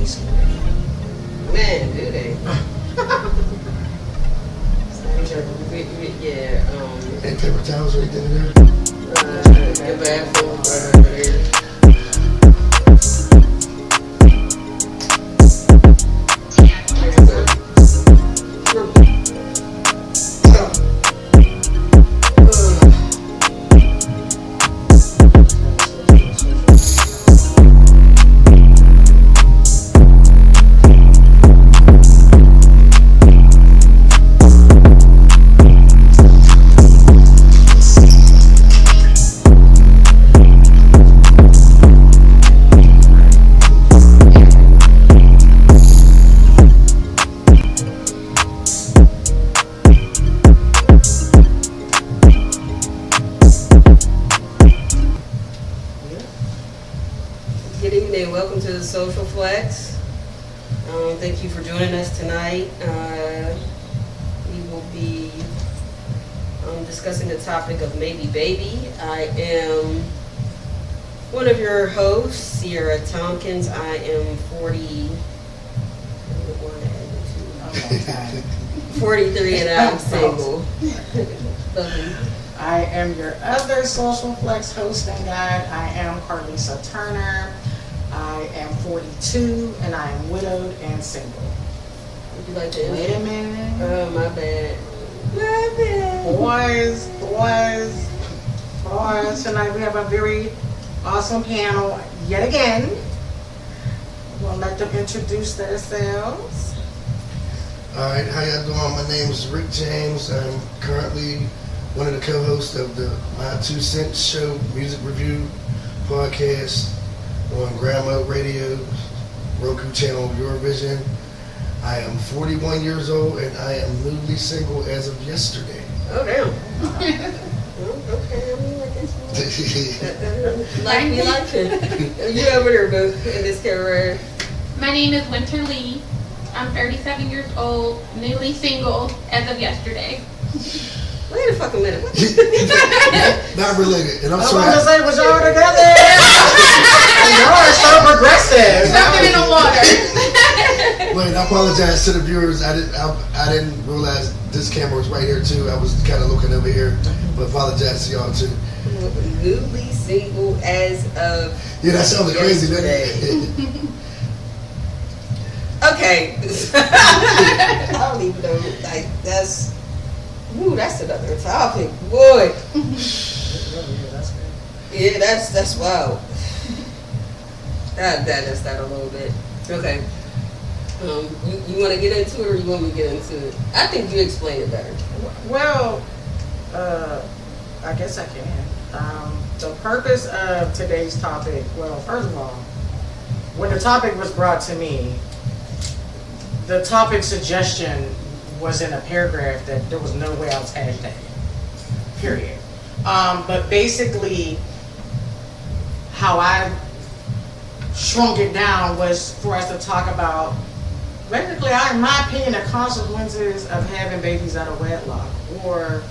Man, do they? Yeah, And paper towels right there. the bathroom, Good evening. Welcome to the Social Flex. Thank you for joining us tonight. We will be discussing the topic of maybe baby. I am one of your hosts, Sierra Tompkins. I am 43 and I'm single. I am your other Social Flex host and guide. I am Carlisa Turner. I am 42 and I am widowed and single. Would you like to Wait a minute. Oh, my bad. My bad. Boys, tonight we have a very awesome panel yet again. We'll let them introduce themselves. Alright, how y'all doing? My name is Rick James. I'm currently one of the co-hosts of the My 2 Cents Show music review podcast on Grandma Radio, Roku channel, Eurovision. I am 41 years old and I am newly single as of yesterday. Oh, damn. Okay, I mean, like this. Like me, like it. You over there, boo, in this camera. My name is Winter Lee. I'm 37 years old, newly single as of yesterday. Wait a fucking minute. What? Not related. And I'm I was sorry. about to say, was y'all together? Y'all are so progressive. Something in the water. Wait, I apologize to the viewers. I didn't realize this camera was right here too. I was kind of looking over here, but apologize to y'all too. Newly single as of Yeah, that sounded crazy, didn't yesterday. it? Okay. I don't even know. Like, that's another topic. Boy. Yeah, that's wild. That is that a little bit. Okay. You want to get into it or you want me to get into it? I think you explain it better. Well, I guess I can. The purpose of today's topic, well, first of all, when the topic was brought to me, the topic suggestion was in a paragraph that there was no way I was hashtagging. Period. But basically, how I shrunk it down was for us to talk about, basically, in my opinion, the consequences of having babies out of wedlock or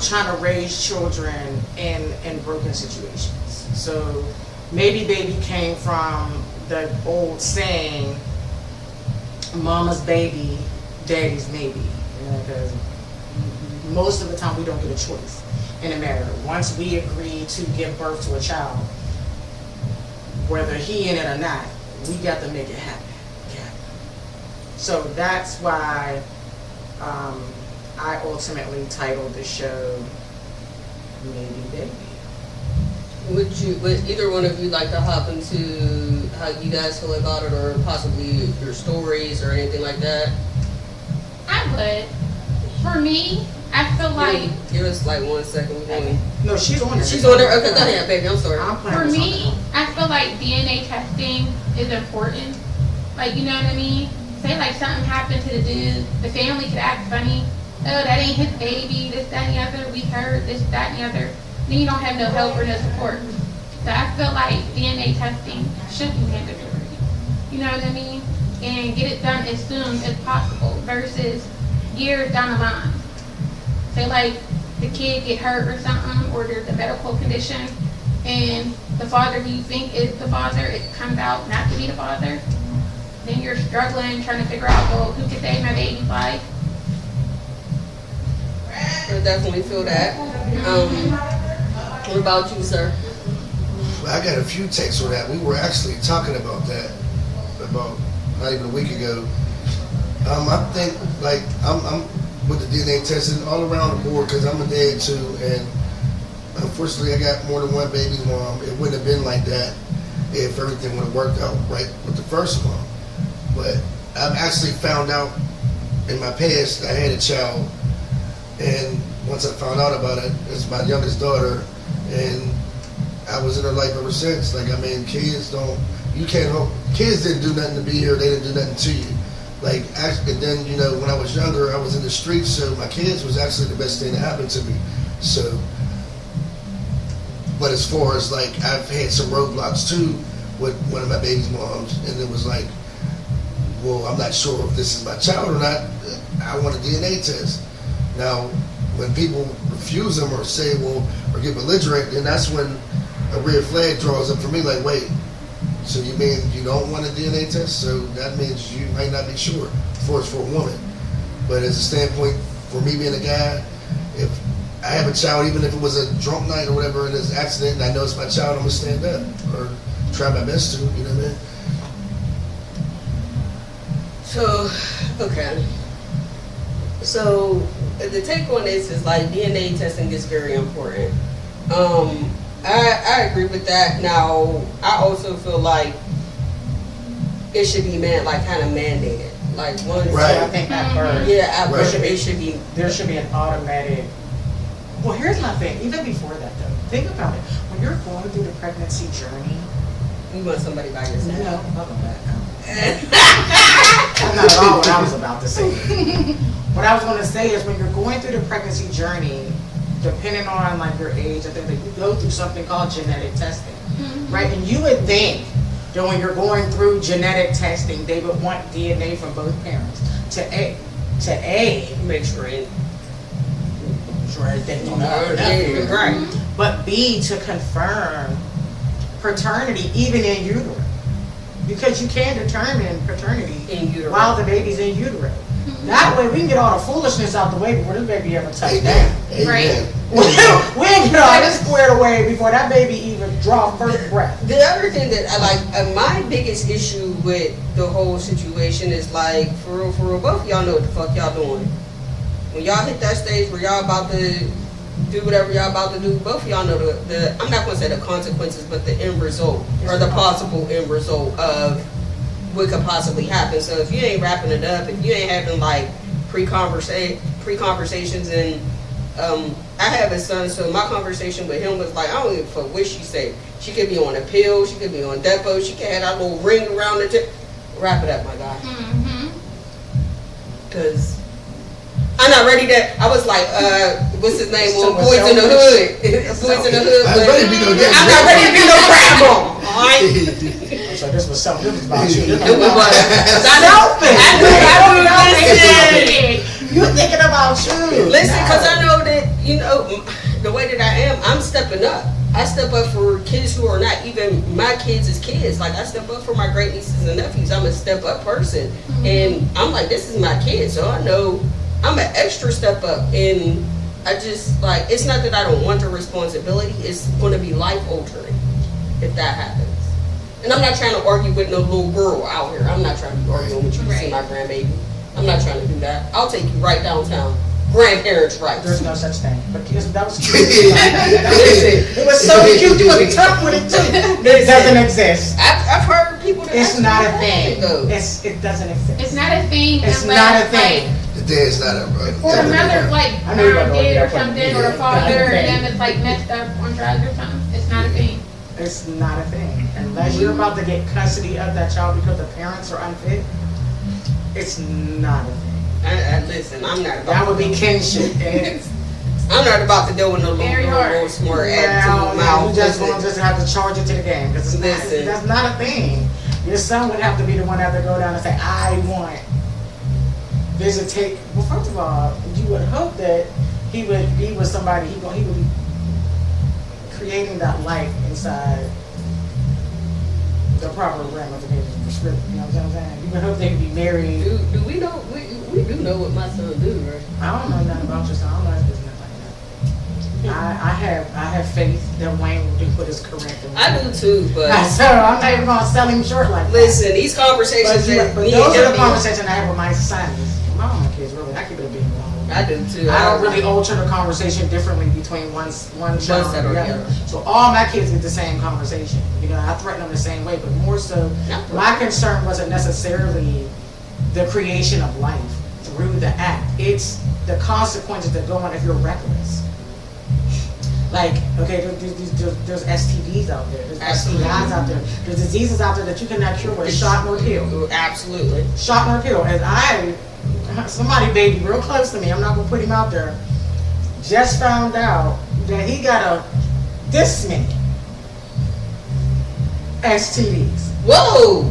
trying to raise children in broken situations. So maybe baby came from the old saying, mama's baby, daddy's maybe. Because most of the time we don't get a choice in a matter. Once we agree to give birth to a child, whether he in it or not, we got to make it happen. Yeah. So that's why I ultimately titled the show Maybe Baby. Would either one of you like to hop into how you guys feel about it or possibly your stories or anything like that? I would. For me, I feel like, Give us like 1 second. We're going. No, she's on there. She's on there. Okay, go ahead, baby. I'm sorry. I'm playing for with me, something. I feel like DNA testing is important. Like, you know what I mean? Say like something happened to the dude, the family could act funny. Oh, that ain't his baby, this, that, and the other. We heard this, that, and the other. Then you don't have no help or no support. So I feel like DNA testing should be mandatory. You know what I mean? And get it done as soon as possible versus years down the line. Say like the kid get hurt or something, or there's a medical condition, and the father who you think is the father, it comes out not to be the father, then you're struggling trying to figure out, well, who could save my baby's life? I definitely feel that. What about you, sir? I got a few texts on that. We were actually talking about that about not even a week ago. I think like I'm with the DNA testing all around the board because I'm a dad too, and unfortunately I got more than one baby's mom. It wouldn't have been like that if everything would have worked out right with the first mom. But I've actually found out in my past I had a child, and once I found out about it, it's my youngest daughter, and I was in her life ever since. Like, I mean, kids didn't do nothing to be here. They didn't do nothing to you. Like, and then, you know, when I was younger, I was in the streets, so my kids was actually the best thing that happened to me. So, but as far as, like, I've had some roadblocks, too, with one of my baby's moms, and it was like, well, I'm not sure if this is my child or not. I want a DNA test. Now, when people refuse them or say, well, or get belligerent, then that's when a red flag draws up for me, like, wait, so you mean you don't want a DNA test? So that means you might not be sure for a woman. But as a standpoint, for me being a guy, if I have a child, even if it was a drunk night or whatever, and it's an accident, and I know it's my child, I'm going to stand up or try my best to, you know what I mean? So, okay. So, the take on this is like DNA testing is very important. I agree with that. Now, I also feel like it should be kind of mandated. Like once, Right. I think at first, yeah, Right. it should be. there should be an automatic. Well, here's my thing. Even before that, though, think about it. When you're going through the pregnancy journey, You want somebody by your side. no, welcome back. That's not at all what I was about to say. What I was going to say is when you're going through the pregnancy journey, depending on like your age, I think that you go through something called genetic testing, right? And you would think that when you're going through genetic testing, they would want DNA from both parents to Make sure it. sure everything's on Yeah, right. but B, to confirm paternity even in utero. Because you can determine paternity In utero. while the baby's in utero. That way we can get all the foolishness out the way before this baby ever touched Amen. down. Amen. Right. We can get all this squared away before that baby even draw first breath. The other thing that I like, my biggest issue with the whole situation is like, for real, both of y'all know what the fuck y'all doing. When y'all hit that stage where y'all about to do whatever y'all about to do, both of y'all know the I'm not going to say the consequences, but the end result, or the possible end result of what could possibly happen. So if you ain't wrapping it up, if you ain't having like pre-conversations, and I have a son, so my conversation with him was like, I don't give a fuck what she say. She could be on a pill, she could be on depot, she could have that little ring around the tip. Wrap it up, my guy. Because I'm not ready to, I was like, what's his name? So Boys in the Hood. Boys in the Hood. I'm ready to be no I'm not ready to be no crab ball. Alright? So this was something, this was about you. This It was was like, selfish. I don't know. You thinking about you. Listen, because I know that, you know, the way that I am, I'm stepping up. I step up for kids who are not even my kids as kids. Like, I step up for my great nieces and nephews. I'm a step up person. And I'm like, this is my kid, so I know I'm an extra step up. And I just, like, it's not that I don't want the responsibility. It's going to be life altering if that happens. And I'm not trying to argue with no little girl out here. I'm not trying to be arguing with you to see my grandbaby. I'm not trying to do that. I'll take you right downtown. Grandparents' rights. There's no such thing. But that was cute. It was so cute. You was tough with it too. It doesn't exist. I've heard people that It's actually not a have thing. it, though. It doesn't exist. It's not a thing. It's unless, not a thing. The dad's not a Or the mother, like, I knew you were gonna did go or there. something, or Yeah. the father, Not a thing. and then it's like messed up on drugs or something. It's not a thing. It's not a thing. Unless you're about to get custody of that child because the parents are unfit, it's not a thing. Listen, I'm not about That would to be deal- kinship. And I'm not about to deal with no Very little hard. smart well, attitude mouth. you just Listen, gonna just have to charge it to the game. Because Listen. that's not a thing. Your son would have to be the one that have to go down and say, I want visitate. Well, first of all, you would hope that he would be with somebody, he would be creating that life inside the proper ramifications of the script. You know what I'm saying? You would hope they could be married. Do we know? We do know what my son do, right? I don't know nothing about your son. I don't know his business like that. I have faith that Wayne will do what is correct. I do too, but So I'm not even gonna sell him short like that. listen, these conversations that But me those and are him the be- conversations I have with my sons. My own kids, really. I keep it a being. I do too. I don't really alter the conversation differently between one child set and or the the other. other. So all my kids get the same conversation. You know, I threaten them the same way, but more so, my concern wasn't necessarily the creation of life through the act. It's the consequences that go on if you're reckless. Like, okay, there's STDs out there, there's Absolutely. STIs out there, there's diseases out there that you cannot cure with a shot nor pill. Absolutely. Shot nor pill. And somebody baby real close to me, I'm not gonna put him out there, just found out that he got this many STDs. Whoa!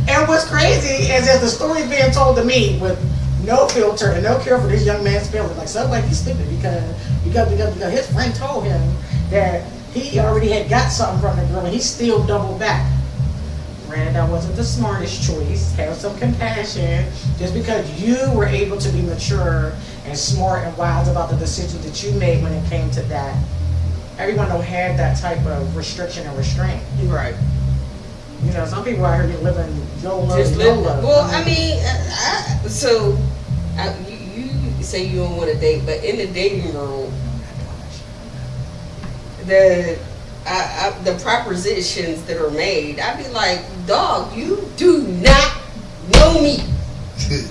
And what's crazy is that the story's being told to me with no filter and no care for this young man's feelings. Like, somebody, he's stupid because his friend told him that he already had got something from the girl and he still doubled back. Granted, that wasn't the smartest choice. Have some compassion. Just because you were able to be mature and smart and wise about the decision that you made when it came to that, everyone don't have that type of restriction and restraint. Right. You know, some people out here living YOLO. Just live. YOLO. Well, I mean, you say you don't want to date, but in the dating world, the propositions that are made, I'd be like, dog, you do not know me.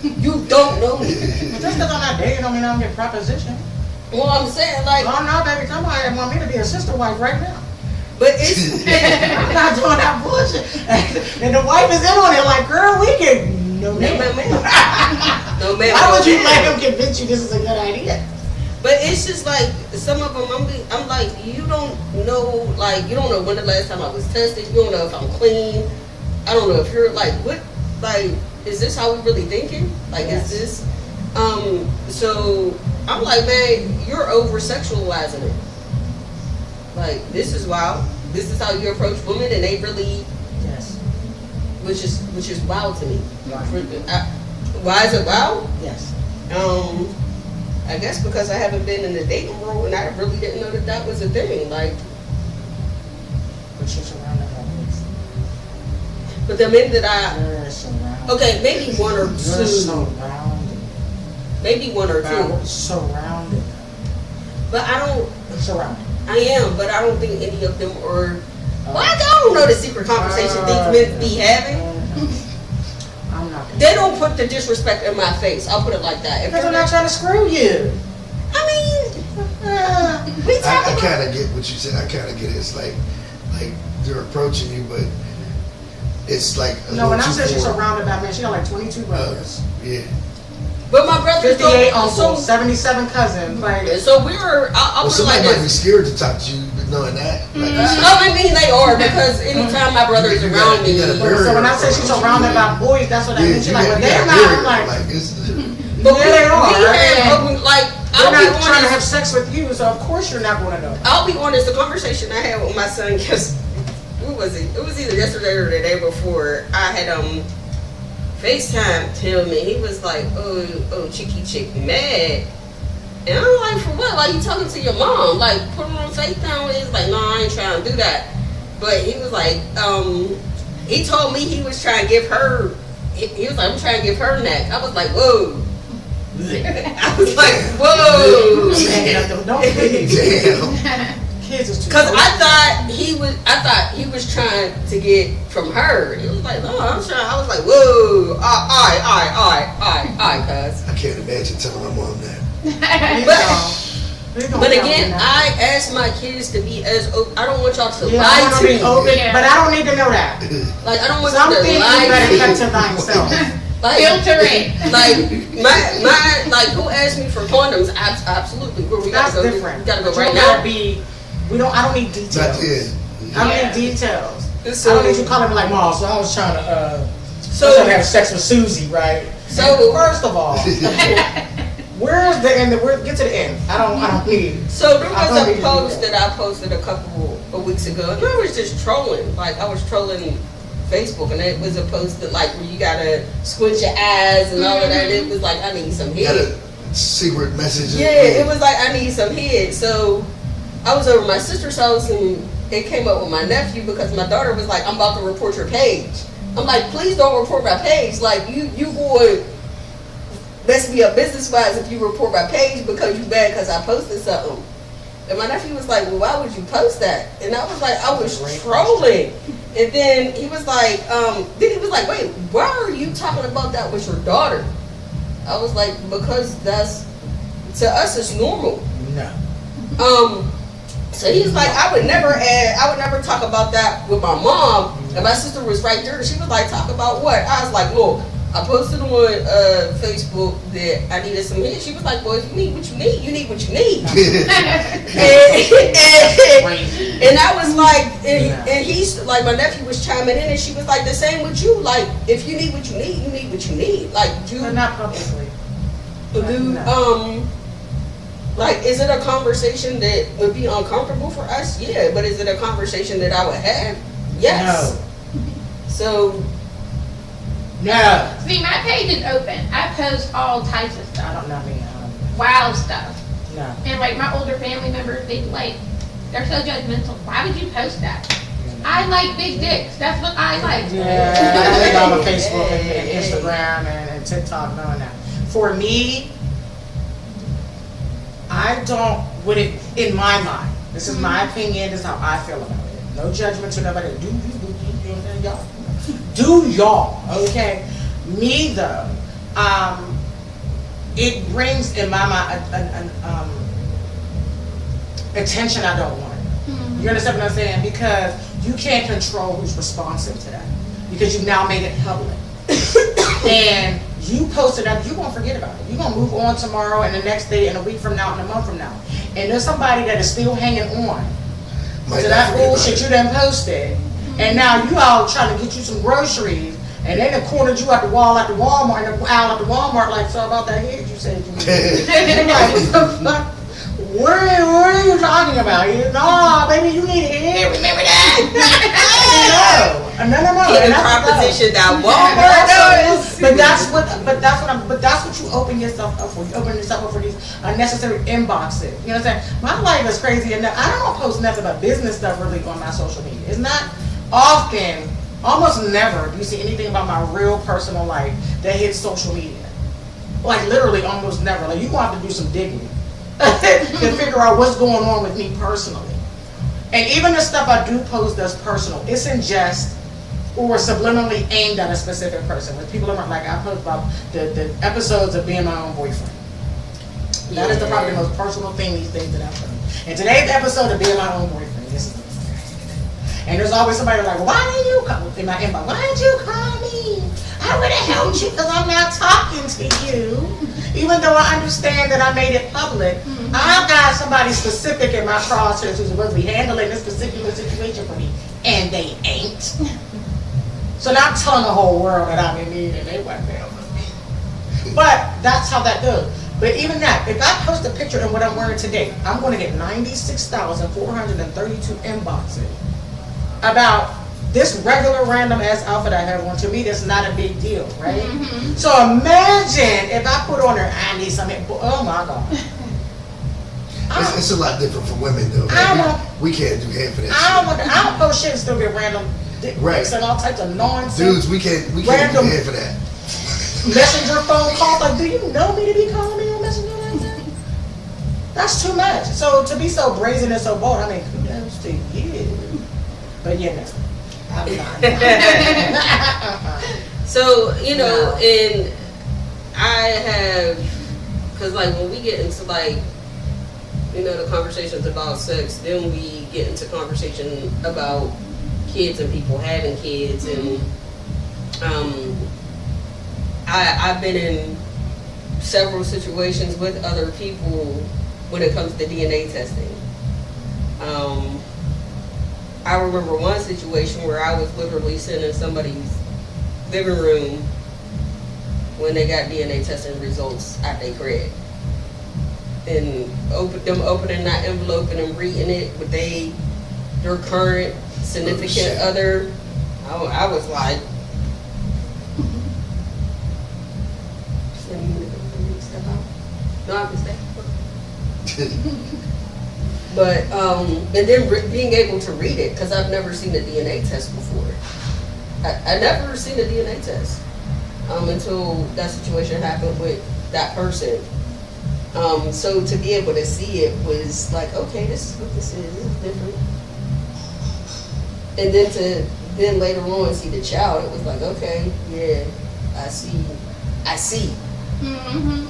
You don't know me. But just because I'm not dating don't mean I don't get proposition. Well, I'm saying, like, Well, I'm not, baby. Somebody want me to be a sister wife right now. but it's I'm not doing that bullshit. And the wife is in on it like, girl, we can. No, no, ma'am. man. No, man. Why would you no, let man. him convince you this is a good idea? But it's just like some of them. I'm like, you don't know, like you don't know when the last time I was tested. You don't know if I'm clean. I don't know if you're like what, like is this how we really thinking? Like Yes. is this? So I'm like, man, you're over sexualizing it. Like this is wild. This is how you approach women, and they really, Yes. which is wild to me. Right. Why is it wild? Yes. I guess because I haven't been in the dating world and I really didn't know that was a thing. Like, But you're surrounded by this. but the men that I, You're surrounded. okay, maybe one or You're two, surrounded. maybe one or two, Surrounded. but I don't, Surrounded. I am, but I don't think any of them are, well, I don't know the secret conversation these men be having. I'm not. They don't put the disrespect in my face, I'll put it like that. If Because I'm they're not trying to screw you. I mean, we talk I about, kind of get what you said. I kind of get it. It's like they're approaching you, but it's like a No, when I little said too she's far. surrounded by men, she got like 22 brothers. Yeah. but my brother 58 don't, uncles, 77 cousins. Like, so we're, I'll Well, put it like somebody might be this. scared to talk to you, but knowing that. Like, I mean, they are, because anytime my brother is You around gotta- you me, gotta so when I say she's surrounded by boys, that's what I mean. She's like, well, they're not. I'm like, it's, but Yeah, they are. we have open, like, they're I'll be not trying to have honest, sex with you, so of course you're not going to know. I'll be honest, the conversation I had with my son, because, what was it? It was either yesterday or the day before, I had, FaceTime him, and he was like, oh, cheeky chick mad. And I'm like, for what? Like, you talking to your mom? Like, put her on FaceTime. He's like, no, I ain't trying to do that. But he was like, he told me he was trying to give her, he was like, I'm trying to give her neck. I was like, whoa. I was like, whoa. Don't please. damn. Kids is too Cause old. I thought he was trying to get from her. He was like, no, I'm trying. I was like, whoa, all right, cuz. I can't imagine telling my mom that. Please don't But tell me again, that. I asked my kids to be as open. I don't want y'all to Yeah, I lie want to to be me. open, Yeah. but I don't need to know that. Like, I don't want Some you things to you lie better to keep me. to thyself. Like, Filter it. like my like, who asked me for condoms? Absolutely. Where we That's gotta go? different. We gotta go But you right gotta now. be. I don't need details. Not yet. I don't Yeah. need details. So- I don't need you calling me like, Mom, so I was trying to, So- have sex with Susie, right? So- And first of all, where's the end? Get to the end. I don't need. So there I was don't a need post to do that I posted a couple of weeks ago, and I was just trolling. Like, I was trolling Facebook, and it was a post that like where you gotta squint your eyes and all of that. It was like, I need some You got head. a secret message. Yeah, it was like, I need some head. So I was over my sister's house and it came up with my nephew because my daughter was like, I'm about to report your page. I'm like, please don't report my page. Like, you would mess me up business-wise if you report my page because you mad because I posted something. And my nephew was like, well, why would you post that? And I was like, I was trolling. And then he was like, wait, why are you talking about that with your daughter? I was like, because that's, to us, it's normal. No. So he was like, I would never talk about that with my mom. And my sister was right there. She was like, talk about what? I was like, look, I posted on Facebook that I needed some head. She was like, well, if you need what you need, you need what you need. and I was like, and he's like, my nephew was chiming in, and she was like, the same with you. Like, if you need what you need, you need what you need. Like, But not publicly. like, is it a conversation that would be uncomfortable for us? Yeah, but is it a conversation that I would have? Yes. No. So, No. See, my page is open. I post all types of I stuff, don't know me. wild stuff. No. And like my older family members, they're so judgmental. Why would you post that? I like big dicks. That's what I like. Yeah, I think I'm on Facebook and Instagram and TikTok and all that. For me, I don't, in my mind, this is my opinion, this is how I feel about it. No judgment to nobody. Y'all. Do y'all, okay? Me though, it brings in my mind attention I don't want. You understand what I'm saying? Because you can't control who's responsive to that. Because you've now made it public. And you posted up, you're going to forget about it. You're going to move on tomorrow and the next day and a week from now and a month from now. And there's somebody that is still hanging on to that bullshit you done posted. And now you all trying to get you some groceries. And they done cornered you at the wall at the Walmart and the aisle at the Walmart like, so about that head you said you needed. And like, what the fuck? What are you talking about? No, baby, you need a head. Remember that? No. Getting proposition that Walmart does. But that's what you open yourself up for. You open yourself up for these unnecessary inboxes. You know what I'm saying? My life is crazy, and I don't post nothing but business stuff really on my social media. It's not often, almost never, do you see anything about my real personal life that hits social media. Like literally, almost never. Like you gonna have to do some digging to figure out what's going on with me personally. And even the stuff I do post that's personal, it's in jest or subliminally aimed at a specific person. When people are like, I post about the episodes of being my own boyfriend. That is probably the most personal thing these days that I've done. And today's episode of being my own boyfriend. This is, and there's always somebody like, why didn't you call in my inbox? Why didn't you call me? I would have helped you because I'm not talking to you. Even though I understand that I made it public, I've got somebody specific in my crosshairs who's supposed to be handling this particular situation for me, and they ain't. So now I'm telling the whole world that I'm in need and they wasn't there for me. But that's how that goes. But even that, if I post a picture of what I'm wearing today, I'm going to get 96,432 inboxes about this regular random ass outfit I have on. To me, that's not a big deal, right? So imagine if I put on there, I need something. Oh my God. It's a lot different for women though. We can't do half of that I don't post shit and still get random dick pics and all types of nonsense. Dudes, we can't do half of that. Messenger phone calls, like, do you know me to be calling me on Messenger like that? That's too much. So to be so brazen and so bold, I mean, kudos to you. But you know, I'm not. So, you know, and I have, because like when we get into like, you know, the conversations about sex, then we get into conversation about kids and people having kids. And I've been in several situations with other people when it comes to DNA testing. I remember one situation where I was literally sitting in somebody's living room when they got DNA testing results at their crib. And opening that envelope and them reading it with their current significant other. I was like, let me step out. No, I can stay. But and then being able to read it, because I've never seen a DNA test before. I never seen a DNA test until that situation happened with that person. So to be able to see it was like, okay, this is what this is. This is different. And then later on see the child, it was like, okay, yeah, I see. Mm-hmm.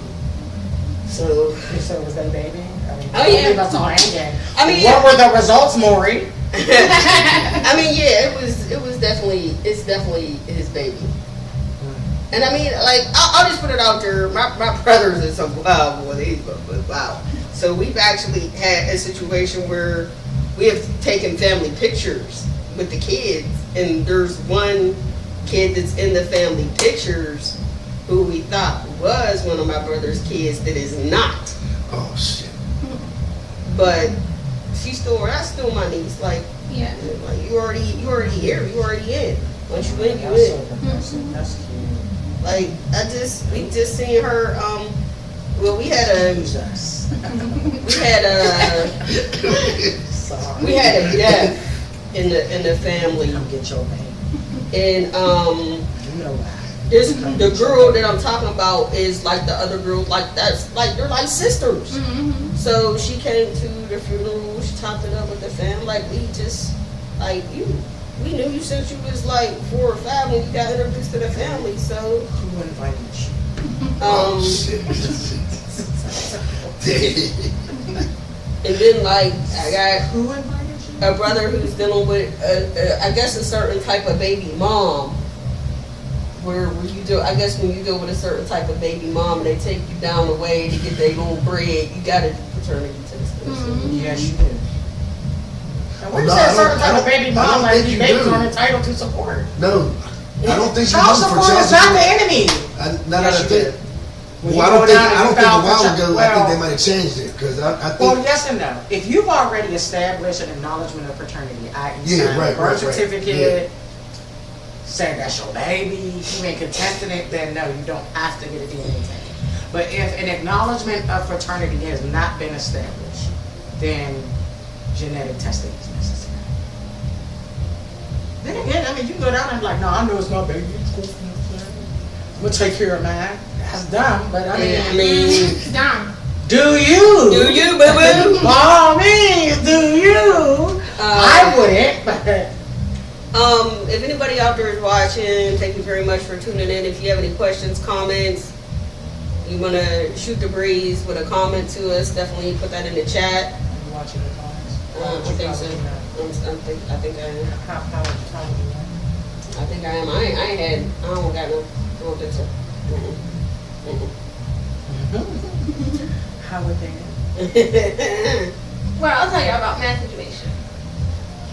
So So was that baby? I mean, Oh, yeah. leave us all hanging. I mean, What were the results, Maury? I mean, yeah, it's definitely his baby. And I mean, like, I'll just put it out there. My brothers are some wild boys. Wow. So we've actually had a situation where we have taken family pictures with the kids, and there's one kid that's in the family pictures who we thought was one of my brother's kids that is not. Oh shit. But that's still my niece. Like, Yeah. like you already here, you already in. Once you in, you That's so in. depressing. That's cute. Like we just seen her. Well, we had a Jesus. Sorry. we had a death in the family, Come get your baby. and You know why. the girl that I'm talking about is like the other girl. Like that's like they're like sisters. Mm-hmm. So she came to the funeral. She talked it up with the family. Like we just like you. We knew you since you was like 4 or 5 when you got introduced to the family. So Who invited you? Oh shit. and then like I got Who invited you? a brother who's dealing with, I guess, a certain type of baby mom. Where you do, I guess, when you deal with a certain type of baby mom, they take you down the way to get their little bread. You got to do paternity testing. Mhm. Yes, you do. And when you No, say I don't- certain I type of don't- baby I mom, don't like think these you babies do. aren't entitled to support. No, I don't think you Child do for support child is not the support. enemy. Now that Yes, I you think, do. When well, you I don't go think down and a you file while for ago, I think well, they might have changed it because I think. Well, yes and no. If you've already established an acknowledgement of paternity, i.e. Yeah, signed right, a birth right, right. certificate, saying that's your baby, you ain't contesting it, then no, you don't have to get a DNA test. But if an acknowledgement of paternity has not been established, then genetic testing is necessary. Then again, I mean, you can go down and be like, no, I know it's my baby. It's cool. I'm gonna take care of mine. That's dumb, but I mean, I mean, Dumb. do you? do you, boo boo? By all means, do you? I wouldn't, but If anybody out there is watching, thank you very much for tuning in. If you have any questions, comments, you want to shoot the breeze with a comment to us, definitely put that in the chat. I'm watching the comments. I think so. I think I am. How would you know? I think I am. I don't got no. I don't think so. How would they know? Mm-mm. Well, I'll tell you about my situation.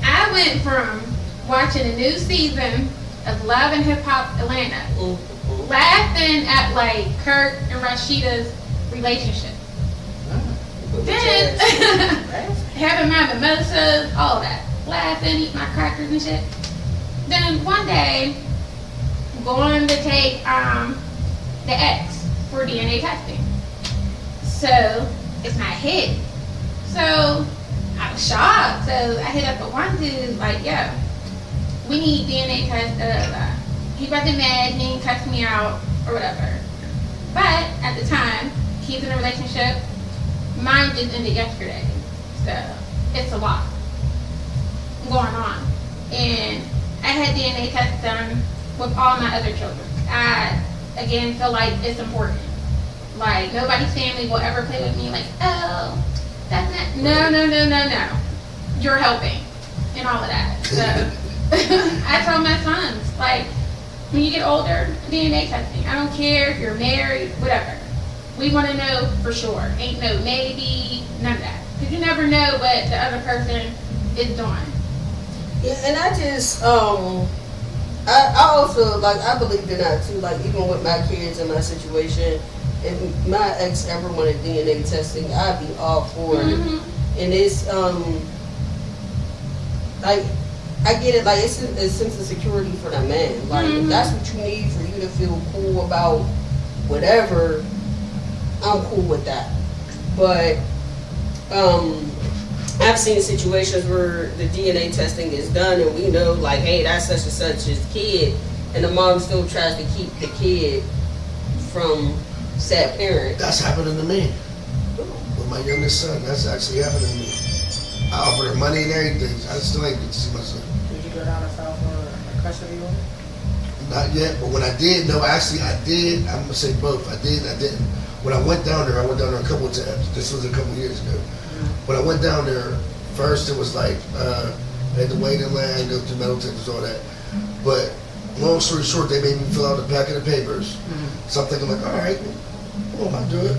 I went from watching a new season of Love and Hip Hop Atlanta, laughing at like Kurt and Rashida's relationship. Then having my mimosas, all that, laughing, eating my crackers and shit. Then one day, going to take the X for DNA testing. So it's not hit. So I was shocked. So I hit up a one dude like, yo, we need DNA test. He wasn't mad. He didn't cuss me out or whatever. But at the time, he's in a relationship. Mine just ended yesterday. So it's a lot going on. And I had DNA tests done with all my other children. I, again, feel like it's important. Like, nobody's family will ever play with me like, oh, that's not, no. You're helping and all of that. So I told my sons, like, when you get older, DNA testing. I don't care if you're married, whatever. We want to know for sure. Ain't no maybe, none of that. Because you never know what the other person is doing. Yeah, and I just, I also, like, I believe in that too. Like, even with my kids and my situation, if my ex ever wanted DNA testing, I'd be all for it. Mhm. And it's, like, I get it. Like it's a sense of security for the men. Like if that's what you need for you to feel cool about whatever, I'm cool with that. But I've seen situations where the DNA testing is done and we know like, hey, that's such and such's kid, and the mom still tries to keep the kid from said parent. That's happening to me. With my youngest son, that's actually happening to me. I offered her money and everything. I still ain't get to see my son. Did you go down and file for a custody order? Not yet, but when I did, no, actually I did. I'm gonna say both. I did and I didn't. When I went down there a couple of times. This was a couple of years ago. When I went down there, first it was like, I had to wait in line, go through metal detectors, all that. But long story short, they made me fill out a packet of papers. So I'm thinking like, all right, well, I'll do it.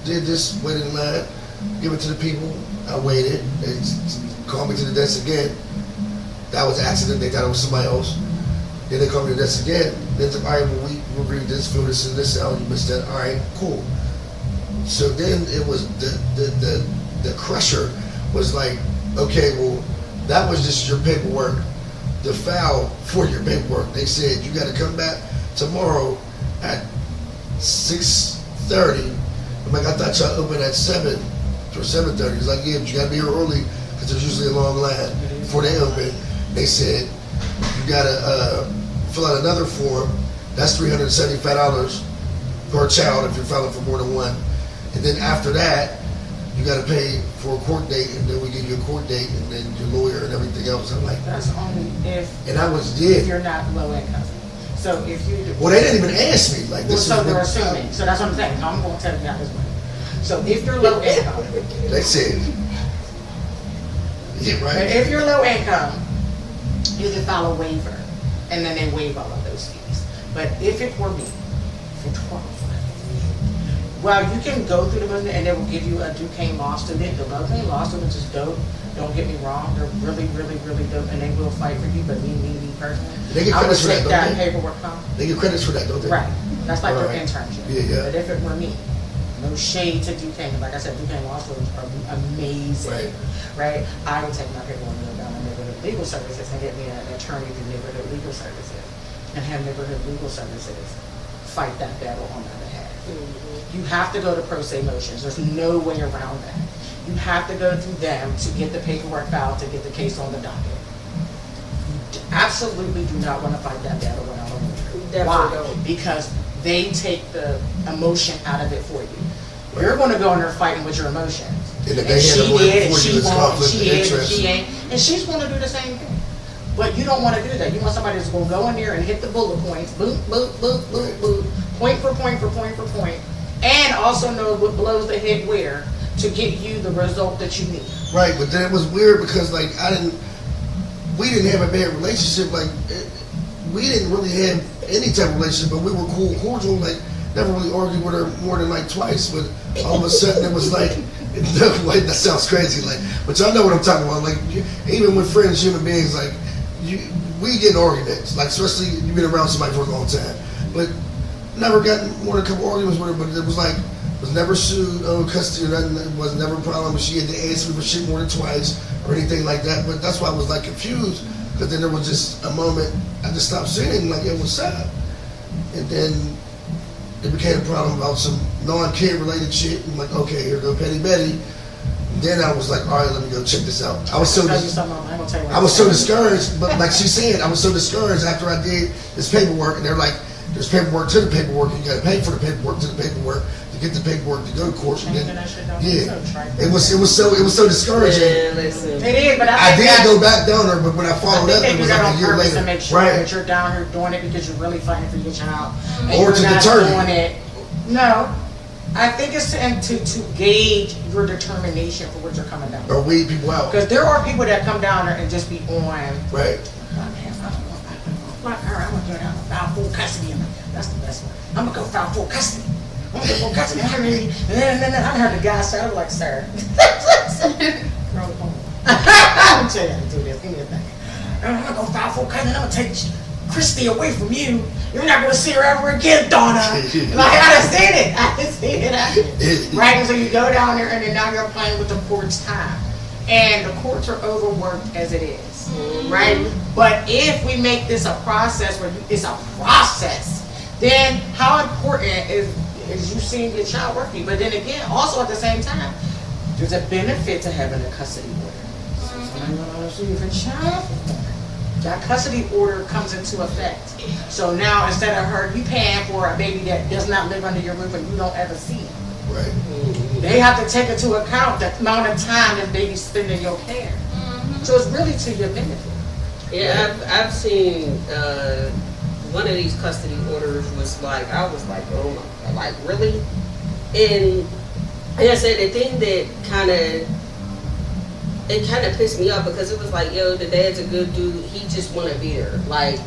Did this, waited in line, give it to the people. I waited. They called me to the desk again. That was an accident. They thought it was somebody else. Then they called me to the desk again. Then it's like, all right, well, we'll read this, fill this and this out. You missed that. All right, cool. So then it was the crusher was like, okay, well, that was just your paperwork. The file for your paperwork. They said you got to come back tomorrow at 6:30. I'm like, I thought y'all open at 7 or 7:30. He's like, yeah, but you got to be here early because there's usually a long line before they open. They said you got to fill out another form. That's $375 per child if you're filing for more than one. And then after that, you got to pay for a court date, and then we give you a court date, and then your lawyer and everything else. I'm like, That's only if and I was if dead. you're not low income. So if you do, Well, they didn't even ask me. Like well, this so is they're what assuming. So that's what I'm saying. I'm going to tell you how this works. So if you're low income, they said. Yeah, right. if you're low income, you can file a waiver, and then they waive all of those fees. But if it were me, for 12, well, you can go through the movement and they will give you a Duquesne Law student. The Duquesne Law students is dope. Don't get me wrong. They're really, really, really dope, and they will fight for you. But me personally, They get I would credits for that, take don't that they? paperwork home. They get credits for that, don't they? Right. That's like their Right. internship. Yeah, yeah. But if it were me, no shade to Duquesne. Like I said, Duquesne Law students are amazing. Right. Right? I would take my paperwork and go down to neighborhood legal services and get me an attorney through neighborhood legal services and have neighborhood legal services fight that battle on my behalf. You have to go to pro se motions. There's no way around that. You have to go through them to get the paperwork filed, to get the case on the docket. You absolutely do not want to fight that battle without a lawyer. Definitely Why? don't. Because they take the emotion out of it for you. You're going to go in there fighting with your emotions. And if And they she handle it did, and before she you, it's won't, conflict she of is, and interest. she ain't. And she's going to do the same thing. But you don't want to do that. You want somebody that's going to go in there and hit the bullet points, boop, boop, boop, boop, boop, point for point for point for point, and also know what blows the hit where to get you the result that you need. Right, but then it was weird because like we didn't have a bad relationship. Like we didn't really have any type of relationship, but we were cool, cordial. Like never really argued with her more than like twice. But all of a sudden it was like, like that sounds crazy. Like, but y'all know what I'm talking about. Like even with friends, human beings, like we get in arguments. Like especially you've been around somebody for a long time, but never got more than a couple arguments with her. But it was like. Was never sued, custody, or nothing. It was never a problem. She had to ask me for shit more than twice or anything like that. But that's why I was like confused because then there was just a moment I just stopped saying like, "Yo, what's up?" And then it became a problem about some non-kid related shit. I'm like, "Okay, here go Petty Betty." Then I was like, "All right, let me go check this out." I was so I'll tell you something. I'm gonna tell you what I was so I'm discouraged, but like she said, I was so discouraged after I did this paperwork, and they're like, "There's paperwork to the paperwork. You got to pay for the paperwork to the paperwork to get the paperwork to go to court." And Changing then, that shit down. yeah, So trite. it was so discouraging. Man, listen. It is, but I I think did that's- go back down there, but when I I followed think up, they it do was that like on a year purpose later. to make sure Right? that you're down here doing it because you're really fighting for your child. And Or you're to not deter you. doing it. No. I think it's to gauge your determination for what you're coming down. Or weed people out. Because there are people that come down there and just be on, Right. I'm going to go down and file full custody. That's the best one. I'm going to go file full custody. I'm going to go full custody. And then I heard the guy say, I was like, sir. Throw the phone. I'm tell you how to do this. Give me a thing. I'm going to go file full custody. I'm going to take Christy away from you. You're not going to see her ever again, Donna. Like, I done seen it. I done seen it happen. Right? And so you go down there and then now you're playing with the court's time. And the courts are overworked as it is. right? But if we make this a process where it's a process, then how important is you seeing your child working? But then again, also at the same time, there's a benefit to having a custody order. So I'm gonna see if a child, that custody order comes into effect. So now instead of her, you paying for a baby that does not live under your roof and you don't ever see, Right. they have to take into account the amount of time that baby's spending in your care. So it's really to your benefit. Yeah, I've seen one of these custody orders was like, I was like, oh my God, like really? And like I said, the thing that kind of pissed me off because it was like, yo, the dad's a good dude. He just want to be there. Like,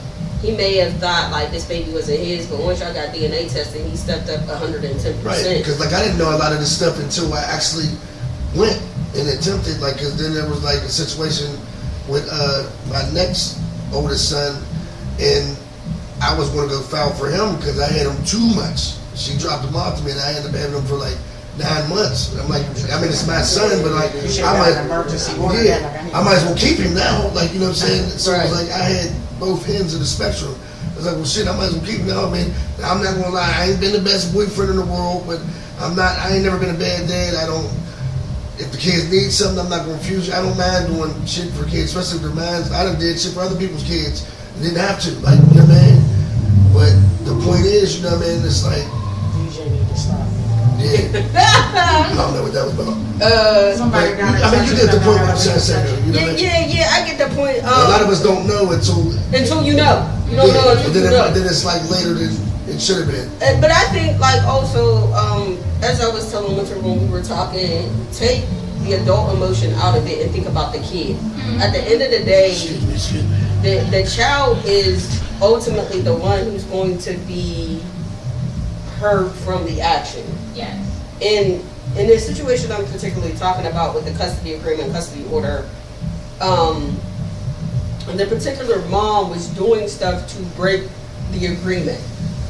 he may have thought like this baby wasn't his, but once y'all got DNA testing, he stepped up 110%. Right, because like I didn't know a lot of this stuff until I actually went and attempted, like, because then there was like a situation with my next oldest son, and I was going to go file for him because I had him too much. She dropped him off to me, and I ended up having him for like 9 months. And I'm like, I mean, it's my son, but like, You should I have might, an emergency order. yeah, I might as well keep him now. Like, you know what I'm saying? So it was Right. like I had both ends of the spectrum. I was like, well, shit, I might as well keep him now, man. I'm not gonna lie, I ain't been the best boyfriend in the world, but I ain't never been a bad dad. If the kids need something, I'm not gonna refuse you. I don't mind doing shit for kids, especially if they're mine. I done did shit for other people's kids. I didn't have to, like, you know what I mean? But the point is, you know what I mean? It's like, DJ need to stop. yeah. I don't know what that was about. Somebody But, down I mean, you get the point what I'm trying to say, though. You know what I mean? Yeah, I get the point. A lot of us don't know until Until you know. You don't know until and you then, know. then it's like later than it should have been. But I think, like, also, as I was telling Winter when we were talking, take the adult emotion out of it and think about the kid. At the end of the day, Excuse me. the child is ultimately the one who's going to be hurt from the action. Yes. In the situation I'm particularly talking about with the custody agreement, custody order, the particular mom was doing stuff to break the agreement.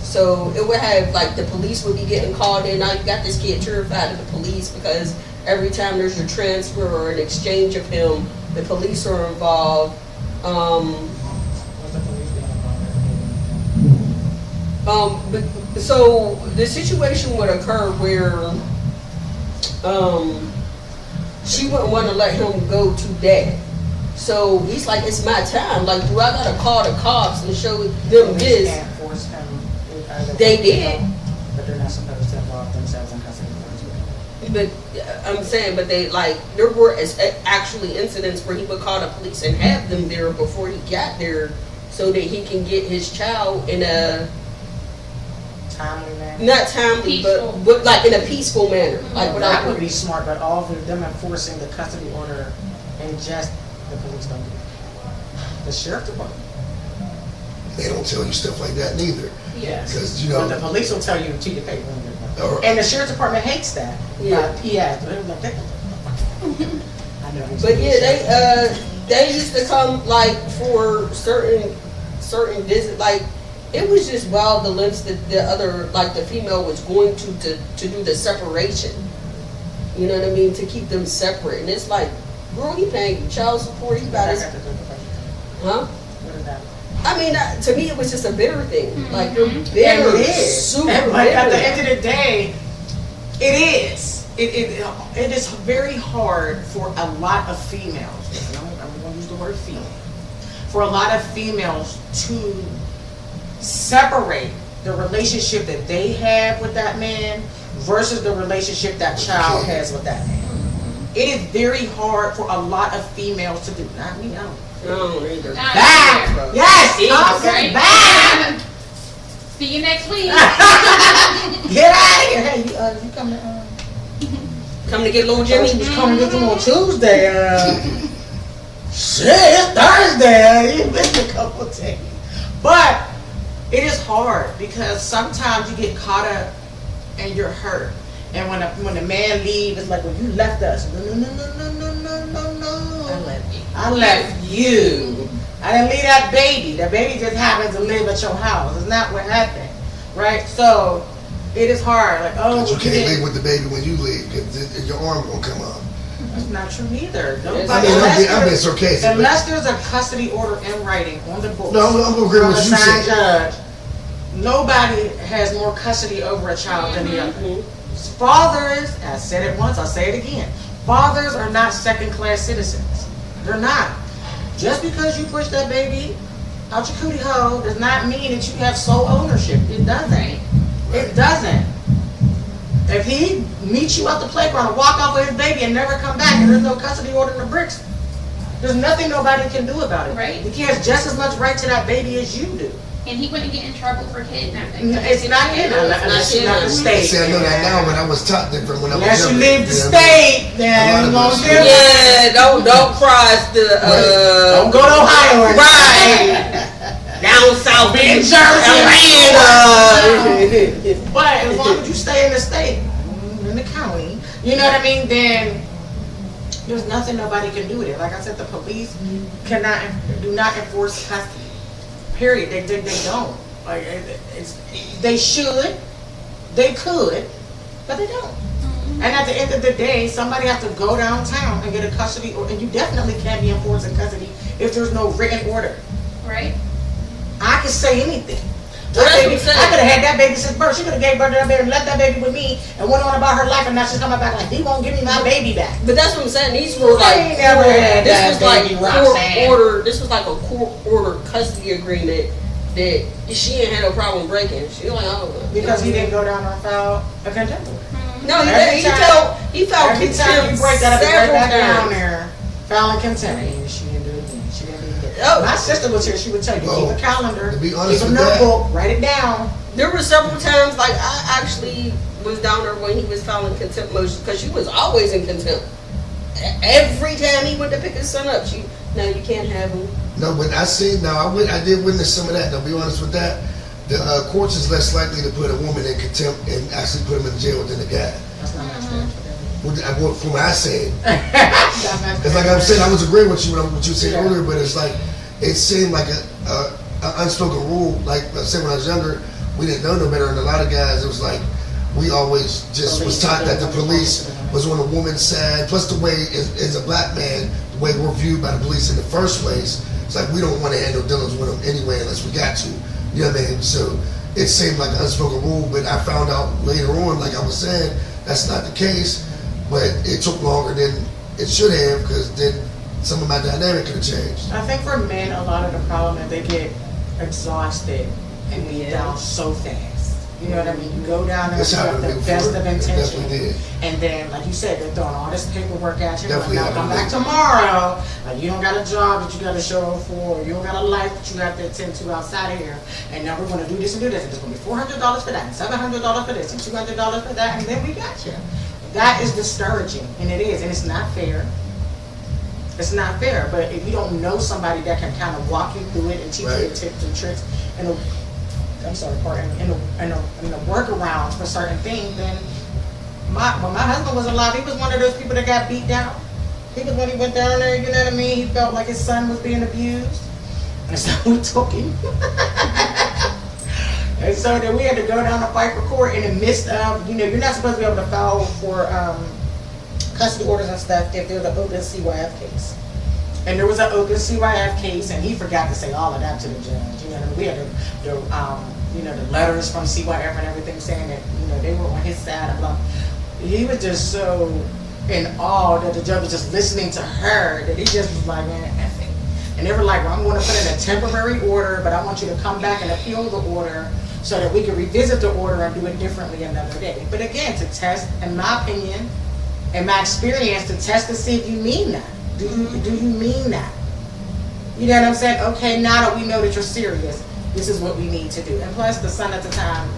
So it would have, like, the police would be getting called in. Now you got this kid terrified of the police because every time there's a transfer or an exchange of him, the police are involved. But so the situation would occur where she wouldn't want to let him go to dad. So he's like, it's my time. Like, do I gotta call the cops and show them this? Can't force him. They did. But they're not supposed to involve themselves in custody orders. But I'm saying, but they, like, there were actually incidents where he would call the police and have them there before he got there so that he can get his child in a, Timely manner. not timely, but like in a peaceful manner. Like, without That would be smart, but all of them enforcing the custody order and just the police don't do it. The sheriff department. They don't tell you stuff like that neither. Yes. Because, you But know, the police will tell you until you pay when you're or, And the sheriff department hates that. Yeah. Yeah. They're like, I know. But yeah, they used to come, like, for certain visits. Like, it was just wild the lengths that the other, like, the female was going to do the separation. You know what I mean? To keep them separate. And it's like, girl, he paying you child support. He got his, huh? What is that? I mean, to me, it was just a bitter thing. Like, you're And bitter, it is. super And, bitter. but at the end of the day, it is. It is very hard for a lot of females. You know, I'm going to use the word female. For a lot of females to separate the relationship that they have with that man versus the relationship that child has with that man. It is very hard for a lot of females to do. Not me, I don't. No, neither. Bad. Yes. Okay. Bad. See you next week. Get out of here. Hey, you come to Come to get little Jimmy. was coming with them on Tuesday. Shit, it's Thursday. You missed a couple of days. But it is hard because sometimes you get caught up and you're hurt. And when the man leaves, it's like, well, you left us. No. I left you. I didn't leave that baby. That baby just happened to live at your house. It's not what happened, right? So it is hard. Like, oh, but you can't didn't- live with the baby when you leave because your arm won't come off. That's not true either. Yes. I mean, I'm being sarcastic. but- Unless there's a custody order in writing on the books. No, I'm gonna agree from with a what you signed said. judge, nobody has more custody over a child than the other. Mhm. Fathers, I said it once, I'll say it again. Fathers are not second-class citizens. They're not. Just because you push that baby out your cootie hole does not mean that you have sole ownership. It doesn't. It doesn't. If he meets you at the playground and walk off with his baby and never come back, and there's no custody order in the bricks, there's nothing nobody can do about it. Right. He has just as much right to that baby as you do. And he wouldn't get in trouble for kidnapping. It's not in unless you left the state. See, I know that now, but I was taught different when I was Unless you younger. leave the You know what I mean? state, then A you lot won't of get us- it. Yeah, don't cross the Don't go to Ohio or right down south in in Jersey, Atlanta. But as long as you stay in the state, in the county, you know what I mean, then there's nothing nobody can do with it. Like I said, the police do not enforce custody. Period. They don't. Like they should, they could, but they don't. And at the end of the day, somebody has to go downtown and get a custody order, and you definitely can't be enforcing custody if there's no written order. Right? I could say anything. Well, that's what I'm I saying. could have had that baby since birth. She could have gave birth to that baby and left that baby with me and went on about her life, and now she's coming back like, he won't give me my baby back. But that's what I'm saying. These were I like ain't never had this that was like baby, court Roxanne. order. This was like a court order custody agreement that she ain't had no problem breaking. She like, oh, Because he didn't go down and file a contempt order. No, Every time- he felt Every time you break that up, it's right several back down times. there, filing contempt. And she didn't do it again. She didn't do it again. Oh. My sister was here. She would tell you, Well, keep a calendar, to be keep honest a with that- notebook, write it down. There were several times, like I actually was down there when he was filing contempt motions because she was always in contempt. Every time he went to pick his son up, no, you can't have him. No, but I did witness some of that. To be honest with that, the courts is less likely to put a woman in contempt and actually put him in jail than the guy. That's not my experience with From what I said, that. it's like I'm saying, I was agreeing with you what you said Yeah. earlier, but it's like it seemed like a unspoken rule. Like I said when I was younger, we didn't know no better, and a lot of guys, it was like we always just was taught that the police was on the woman's side. Plus, the way as a black man, the way we're viewed by the police in the first place, it's like we don't want to handle dealings with them anyway unless we got to. You know what I mean? So it seemed like an unspoken rule, but I found out later on, like I was saying, that's not the case. But it took longer than it should have because then some of my dynamic could have changed. I think for men, a lot of the problem is they get exhausted and beat Yeah. down so fast. You know what I mean? You go down there This with happened to the me best before. of It intentions, definitely did. and then, like you said, they're throwing all this paperwork at you. Definitely Now come back happened to me. tomorrow. Like you don't got a job that you got to show up for. You don't got a life that you have to attend to outside of here. And now we're going to do this and do this. And it's going to be $400 for that, and $700 for this, and $200 for that, and then we got you. That is discouraging, and it is, and it's not fair. It's not fair, but if you don't know somebody that can kind of walk you through it and teach you the Right. tips and tricks and the workarounds for certain things, then when my husband was alive, he was one of those people that got beat down. He was when he went down there, you know what I mean? He felt like his son was being abused, and so we took him. And so then we had to go down to fight for court in the midst of, you're not supposed to be able to file for custody orders and stuff if there's an open CYF case. And there was an open CYF case, and he forgot to say all of that to the judge. You know what I mean? We had the letters from CYF and everything saying that, they were on his side and blah. He was just so in awe that the judge was just listening to her that he just was like, man, F it. And they were like, well, I'm going to put in a temporary order, but I want you to come back and appeal the order so that we can revisit the order and do it differently another day. But again, to test, in my opinion, in my experience, to test to see if you mean that. Do you mean that? You know what I'm saying? Okay, now that we know that you're serious, this is what we need to do. And plus, the son at the time,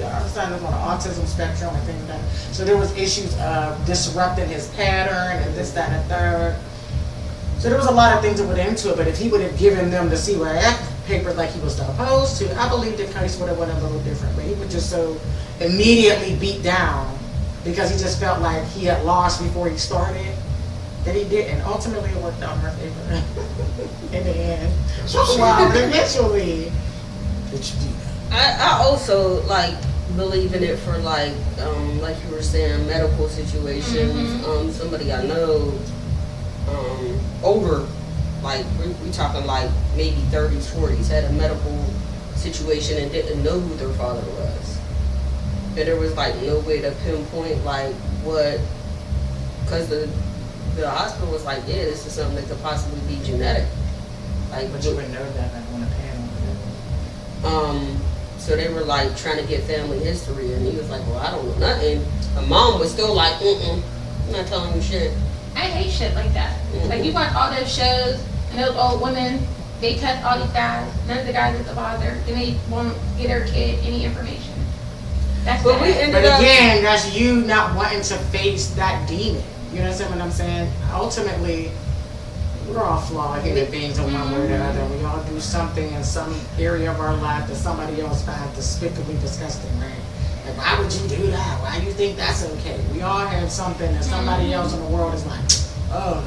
our son was on the autism spectrum and things like that. So there was issues of disrupting his pattern and this, that, and the third. So there was a lot of things that went into it, but if he would have given them the CYF paper like he was supposed to, I believe the case would have went a little different. But he was just so immediately beat down because he just felt like he had lost before he started that he didn't. Ultimately, it worked out in our favor in the end. That's what Oh, she wow, did. eventually. But you do that. I also like believe in it for like you were saying, medical situations. Somebody I know, older, like we talking like maybe 30s, 40s, had a medical situation and didn't know who their father was. But there was like no way to pinpoint like what, because the hospital was like, yeah, this is something that could possibly be genetic. Like, But you would know that on a panel. so they were like trying to get family history, and he was like, well, I don't know nothing. My mom was still like, I'm not telling you shit. I hate shit like that. Like, you watch all those shows, and those old women, they test all these guys. None of the guys is the father. Then they won't get their kid any information. That's But we bad. ended But up. again, that's you not wanting to face that demon. You understand what I'm saying? Ultimately, we're all flawed human beings in one way or the other. We all do something in some area of our life that somebody else finds despicably disgusting, right? Like, why would you do that? Why do you think that's okay? We all have something that somebody else in the world is like, oh,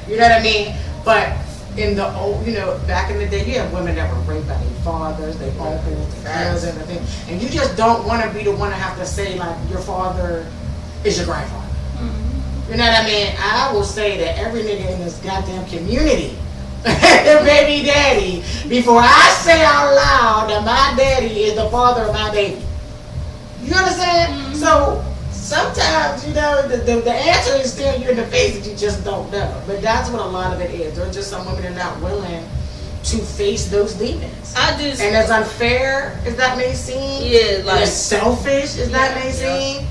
you know what I mean? But in the old, back in the day, you have women that were raped by their fathers, their uncles, their cousins, and things. And you just don't want to be the one to have to say, like, your father is your grandfather. You know what I mean? I will say that every nigga in this goddamn community, their baby daddy, before I say out loud that my daddy is the father of my baby. You understand? So sometimes, the answer is still you in the face that you just don't know. But that's what a lot of it is. There are just some women that are not willing to face those demons. And as unfair as that may seem, Yeah, like, as selfish as that may yeah. seem,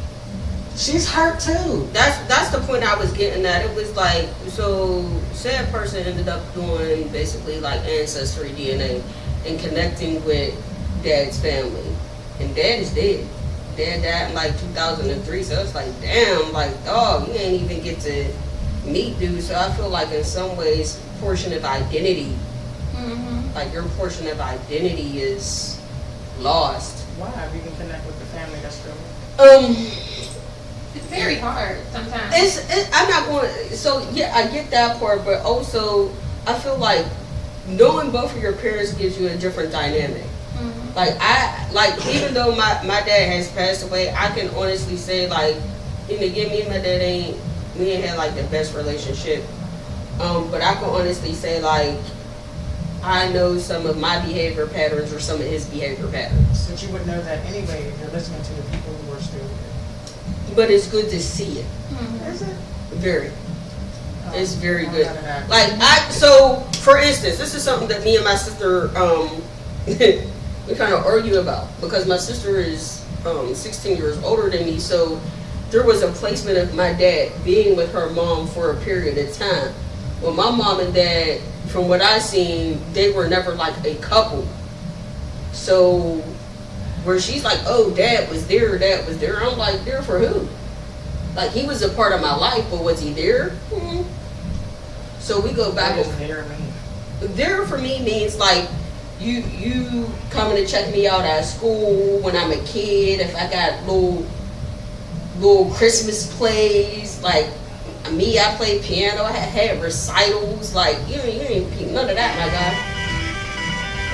she's hurt too. That's the point I was getting at. It was like, so said person ended up doing basically like ancestry DNA and connecting with dad's family, and dad is dead. Dad died in like 2003, so it's like, damn, like, dog, you ain't even get to meet dude. So I feel like in some ways, portion of identity, like your portion of identity is lost. Why? If you can connect with the family, that's still. It's very hard sometimes. I'm not going. So yeah, I get that part, but also I feel like knowing both of your parents gives you a different dynamic. Like even though my dad has passed away, I can honestly say like, me and my dad we ain't had like the best relationship. But I can honestly say like, I know some of my behavior patterns or some of his behavior patterns. But you would know that anyway if you're listening to the people who are still here. But it's good to see it. Is it? Very. It's very I good. gotta have- Like so for instance, this is something that me and my sister we kind of argue about, because my sister is 16 years older than me, so there was a placement of my dad being with her mom for a period of time. Well, my mom and dad, from what I seen, they were never like a couple. So where she's like, oh, dad was there, I'm like, there for who? Like, he was a part of my life, but was he there? So we go back What and does there mean? there for me means like you coming to check me out at school when I'm a kid, if I got little Christmas plays, like me, I played piano, I had recitals, like you ain't peep none of that, my guy.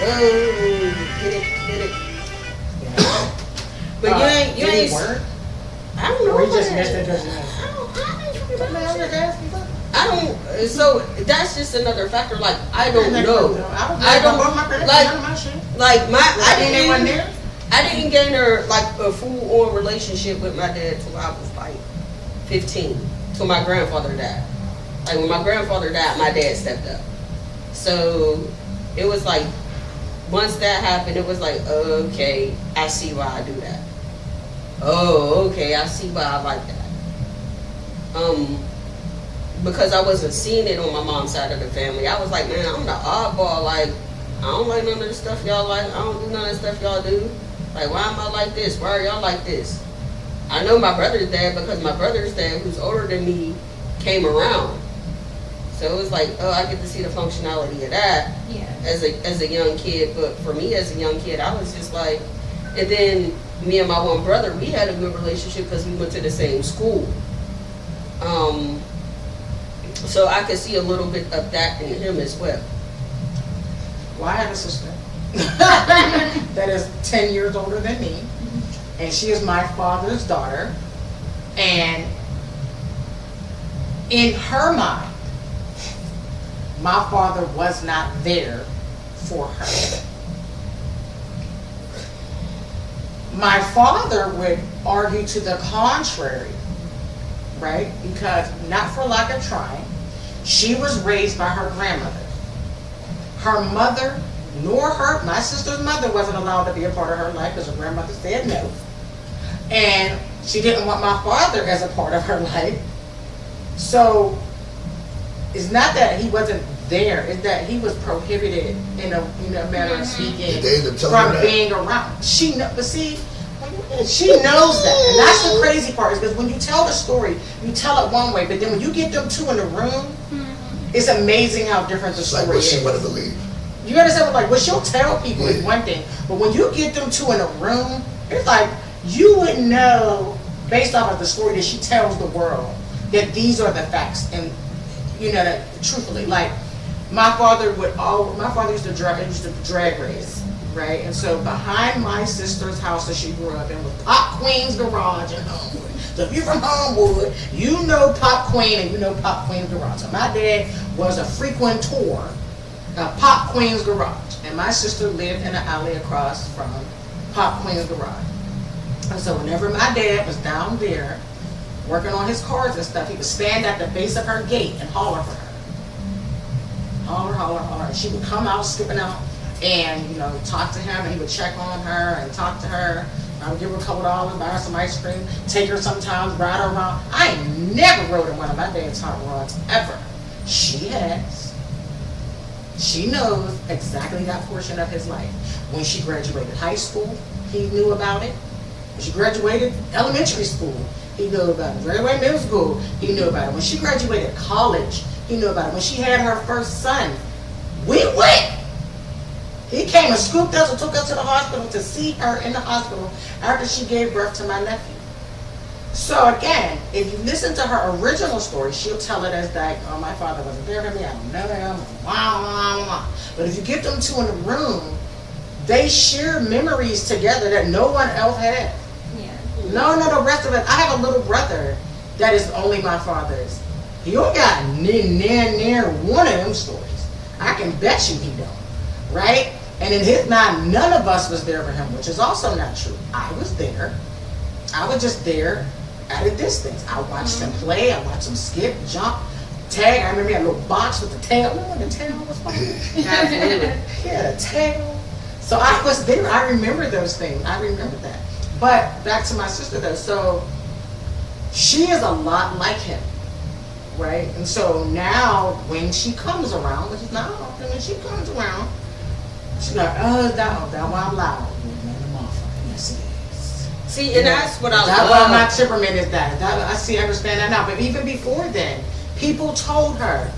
Oh, get it. But you did ain't it work? I don't know. Or you just about missed it that. because you I don't, so that's just another factor. Like, I don't know. I don't, I didn't gain a full-on relationship with my dad till I was like 15, till my grandfather died. Like, when my grandfather died, my dad stepped up. So it was like, once that happened, it was like, okay, I see why I do that. Oh, okay, I see why I like that. Because I wasn't seeing it on my mom's side of the family. I was like, man, I'm the oddball. Like, I don't like none of the stuff y'all like. I don't do none of the stuff y'all do. Like, why am I like this? Why are y'all like this? I know my brother's dad because my brother's dad, who's older than me, came around. So it was like, oh, I get to see the functionality of that as a young kid. But for me as a young kid, I was just like, and then me and my one brother, we had a good relationship because we went to the same school. So I could see a little bit of that in him as well. Well, I have a sister. that is 10 years older than me. And she is my father's daughter. And in her mind, my father was not there for her. My father would argue to the contrary, right? Because, not for lack of trying, she was raised by her grandmother. Her mother, nor my sister's mother wasn't allowed to be a part of her life because her grandmother said no. And she didn't want my father as a part of her life. So, it's not that he wasn't there, it's that he was prohibited in a manner of speaking from being around. She knows that. And that's the crazy part, is because when you tell the story, you tell it one way, but then when you get them two in the room, it's amazing how different the story is. Like what she wanted to believe. You understand? Like what she'll tell people is one thing, but when you get them two in a room, it's like you would know based off of the story that she tells the world that these are the facts, and that truthfully, like my father used to drag race, right? And so behind my sister's house that she grew up in was Pop Queen's Garage in Homewood. So if you're from Homewood, you know Pop Queen and you know Pop Queen's Garage. So my dad was a frequentor of Pop Queen's Garage, and my sister lived in an alley across from Pop Queen's Garage. And so whenever my dad was down there working on his cars and stuff, he would stand at the base of her gate and holler for her. Holler, holler, holler. And she would come out, skipping out, and, talk to him, and he would check on her and talk to her. I would give her a couple dollars, buy her some ice cream, take her sometimes, ride her around. I ain't never rode in one of my dad's hot rods, ever. She has. She knows exactly that portion of his life. When she graduated high school, he knew about it. When she graduated elementary school, he knew about it. Graduated middle school, he knew about it. When she graduated college, he knew about it. When she had her first son, we went. He came and scooped us and took us to the hospital to see her in the hospital after she gave birth to my nephew. So again, if you listen to her original story, she'll tell it as like, oh, my father wasn't there for me, I don't know him, blah, blah, blah. But if you get them two in the room, they share memories together that no one else has. No, the rest of it. I have a little brother that is only my father's. He don't got near one of them stories. I can bet you he don't. Right? And in his mind, none of us was there for him, which is also not true. I was there. I was just there at a distance. I watched him play. I watched him skip, jump, tag. I remember he had a little box with the tail. Remember when the tail was fun? Absolutely. He had a tail. So I was there. I remember those things. I remember that. But back to my sister though, so she is a lot like him, right? And so now when she comes around, which is not often, when she comes around, she's like, oh, that why I'm loud. Yes, it is. See, and that's what I love. That's why my temperament is that. I understand that now. But even before then, people told her,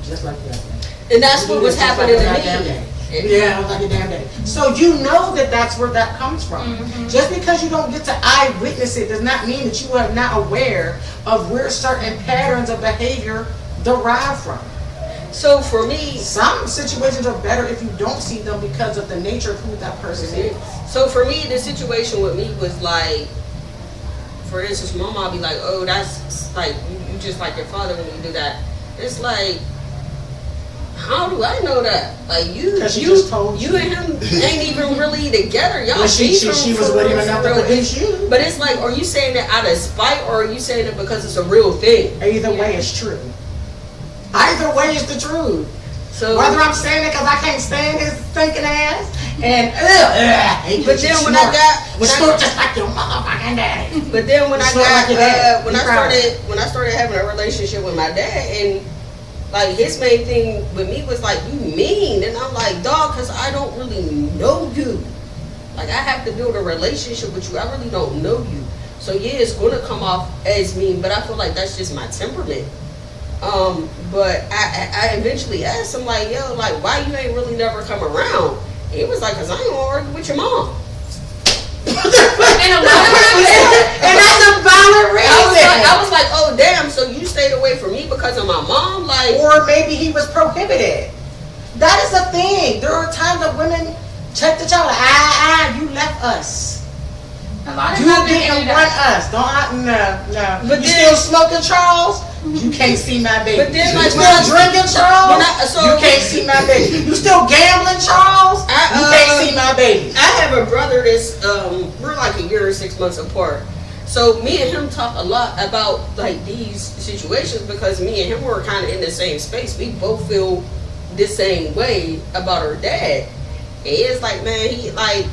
just like that. And that's what was happening to me. Yeah, like a damn day. So you know that that's where that comes from. Just because you don't get to eyewitness it does not mean that you are not aware of where certain patterns of behavior derive from. So for me, some situations are better if you don't see them because of the nature of who that person is. So for me, the situation with me was like, for instance, my mom be like, oh, that's like, you just like your father when you do that. It's like, how do I know that? Like you and him ain't even really together. Y'all well, she was with him enough to produce you. But it's like, are you saying that out of spite, or are you saying it because it's a real thing? Either way, it's true. Either way, it's the truth. So whether I'm saying it because I can't stand his thinking ass, and but then when I snort just like your motherfucking daddy. But then when I started having a relationship with my dad, and like his main thing with me was like, you mean, and I'm like, dog, because I don't really know you. Like I have to build a relationship with you. I really don't know you. So yeah, it's gonna come off as mean, but I feel like that's just my temperament. But I eventually asked him like, yo, like why you ain't really never come around? And he was like, cause I ain't wanna argue with your mom. And that's a valid reason. I was like, oh damn, so you stayed away from me because of my mom? Like, or maybe he was prohibited. That is a thing. There are times that women Check the child. You left us. A lot of You mothers didn't do want that. us. Don't no. But you then- still smoking, Charles? You can't see my baby. But then, you like, still when I- drinking, Charles? when I- so- you can't see my baby. You still gambling, Charles? You can't see my baby. I have a brother that's we're like a year and 6 months apart. So me and him talk a lot about like these situations because me and him were kind of in the same space. We both feel the same way about our dad. And it's like, man, he like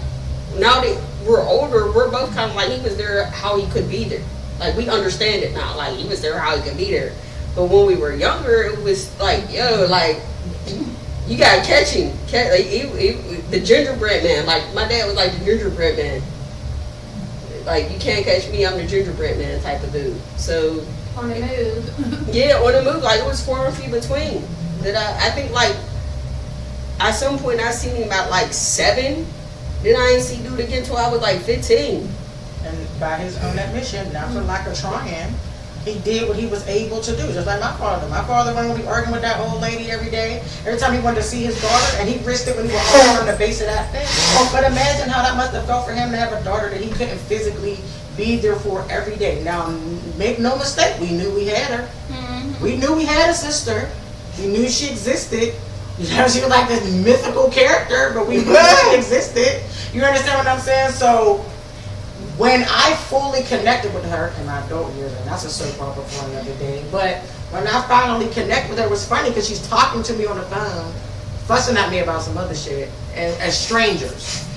now that we're older, we're both kind of like he was there how he could be there. Like we understand it now. Like he was there how he could be there. But when we were younger, it was like, yo, like you gotta catch him. Like the gingerbread man. Like my dad was like the gingerbread man. Like you can't catch me. I'm the gingerbread man type of dude. So On the move. yeah, on the move, like it was far and few between. That I think like at some point I seen him at like 7. Then I ain't see dude again till I was like 15. And by his own admission, not for lack of trying, he did what he was able to do. Just like my father. My father wasn't be arguing with that old lady every day. Every time he wanted to see his daughter, and he risked it when he was older on the base of that thing. But imagine how that must have felt for him to have a daughter that he couldn't physically be there for every day. Now, make no mistake, we knew we had her. Mm-hmm. We knew we had a sister. We knew she existed. You know, she was like this mythical character, but we knew she existed. You understand what I'm saying? So, when I fully connected with her in my adult years, and that's a soap opera for another day, but when I finally connect with her, it was funny because she's talking to me on the phone, fussing at me about some other shit, and as strangers.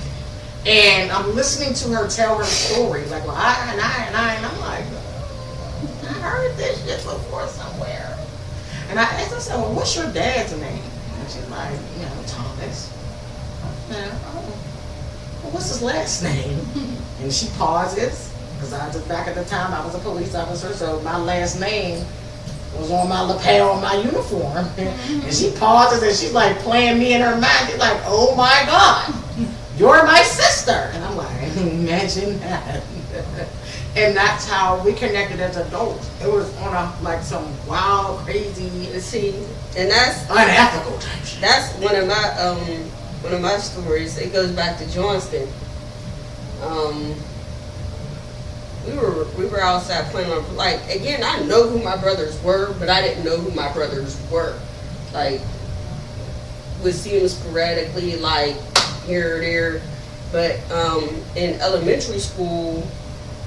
And I'm listening to her tell her story, like, well, and I'm like, I heard this shit before somewhere. And I asked her, I said, well, what's your dad's name? And she's like, Thomas. Well, what's his last name? And she pauses, because back at the time I was a police officer, so my last name was on my lapel on my uniform. And she pauses and she's like playing me in her mind. She's like, oh my God, you're my sister. And I'm like, imagine that. And that's how we connected as adults. It was on some wild, crazy, See, and that's unethical type shit. that's one of my stories. It goes back to Johnston. We were outside playing on, like, again, I know who my brothers were, but I didn't know who my brothers were. Like, would see them sporadically, like here or there. But in elementary school,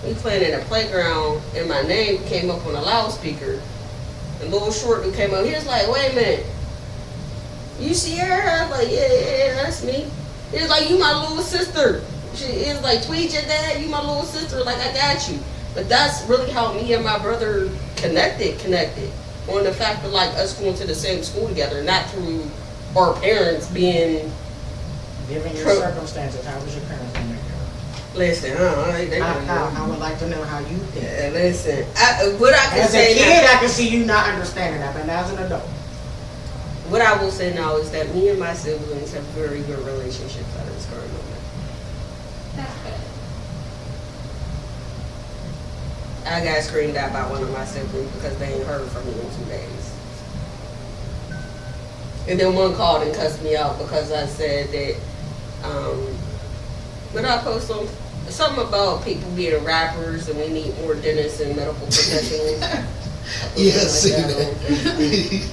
we playing in a playground, and my name came up on a loudspeaker. And little short dude came up. He was like, "Wait a minute, you see her?" I was like, "Yeah, that's me." He was like, "You my little sister." He was like, "Tweet your dad, you my little sister." Like, I got you. But that's really how me and my brother connected on the fact of like us going to the same school together, not through our parents being. Given your circumstances, how was your parents going to make it? Listen, I would like to know how you did. Yeah, listen. What I can As a say kid, now, I can see you not understanding that, but now as an adult. what I will say now is that me and my siblings have very good relationships at this current moment. That's good. I got screamed at by one of my siblings because they ain't heard from me in 2 days. And then one called and cussed me out because I said that, when I post something about people being rappers and we need more dentists and medical professionals. Yeah, I see that.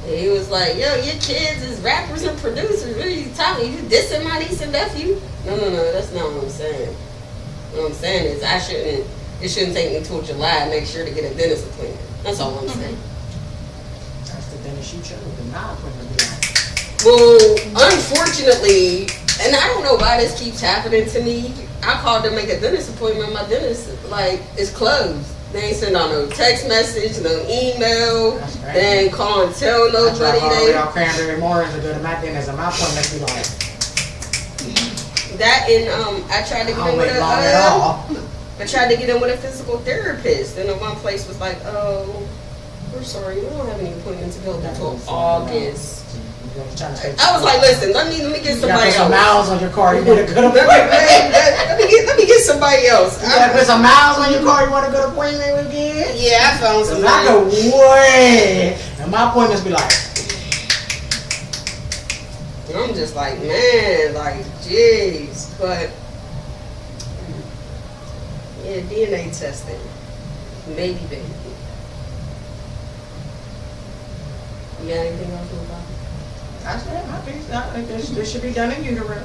And he was like, "Yo, your kids is rappers and producers. What are you talking? You dissing my niece and nephew?" No, that's not what I'm saying. What I'm saying is it shouldn't take me till July to make sure to get a dentist appointment. That's all I'm saying. That's the dentist you chose, and now I'm going to be like, Well, unfortunately, and I don't know why this keeps happening to me. I called to make a dentist appointment. My dentist, like, is closed. They ain't send out no text message, no email. That's right. They ain't call and tell I nobody. drive all the way They out Cranberry Morris to go to my dentist, and my appointment be like, that and I tried to I get don't in with wait long at all. I tried to get in with a physical therapist, and the one place was like, "Oh, we're sorry, we don't have any appointments available until August." I was like, "Listen, let me get You gotta somebody put some else. miles on your car. You want a good Let appointment? me get somebody else." You gotta put some miles on your car. You want a good appointment again? Yeah, I found Cause I somebody. go way, and my appointments be like, And I'm just like, man, like, jeez. But, yeah, DNA testing. Maybe, baby. You got anything else about it? I said, my piece. I think this should be done in utero.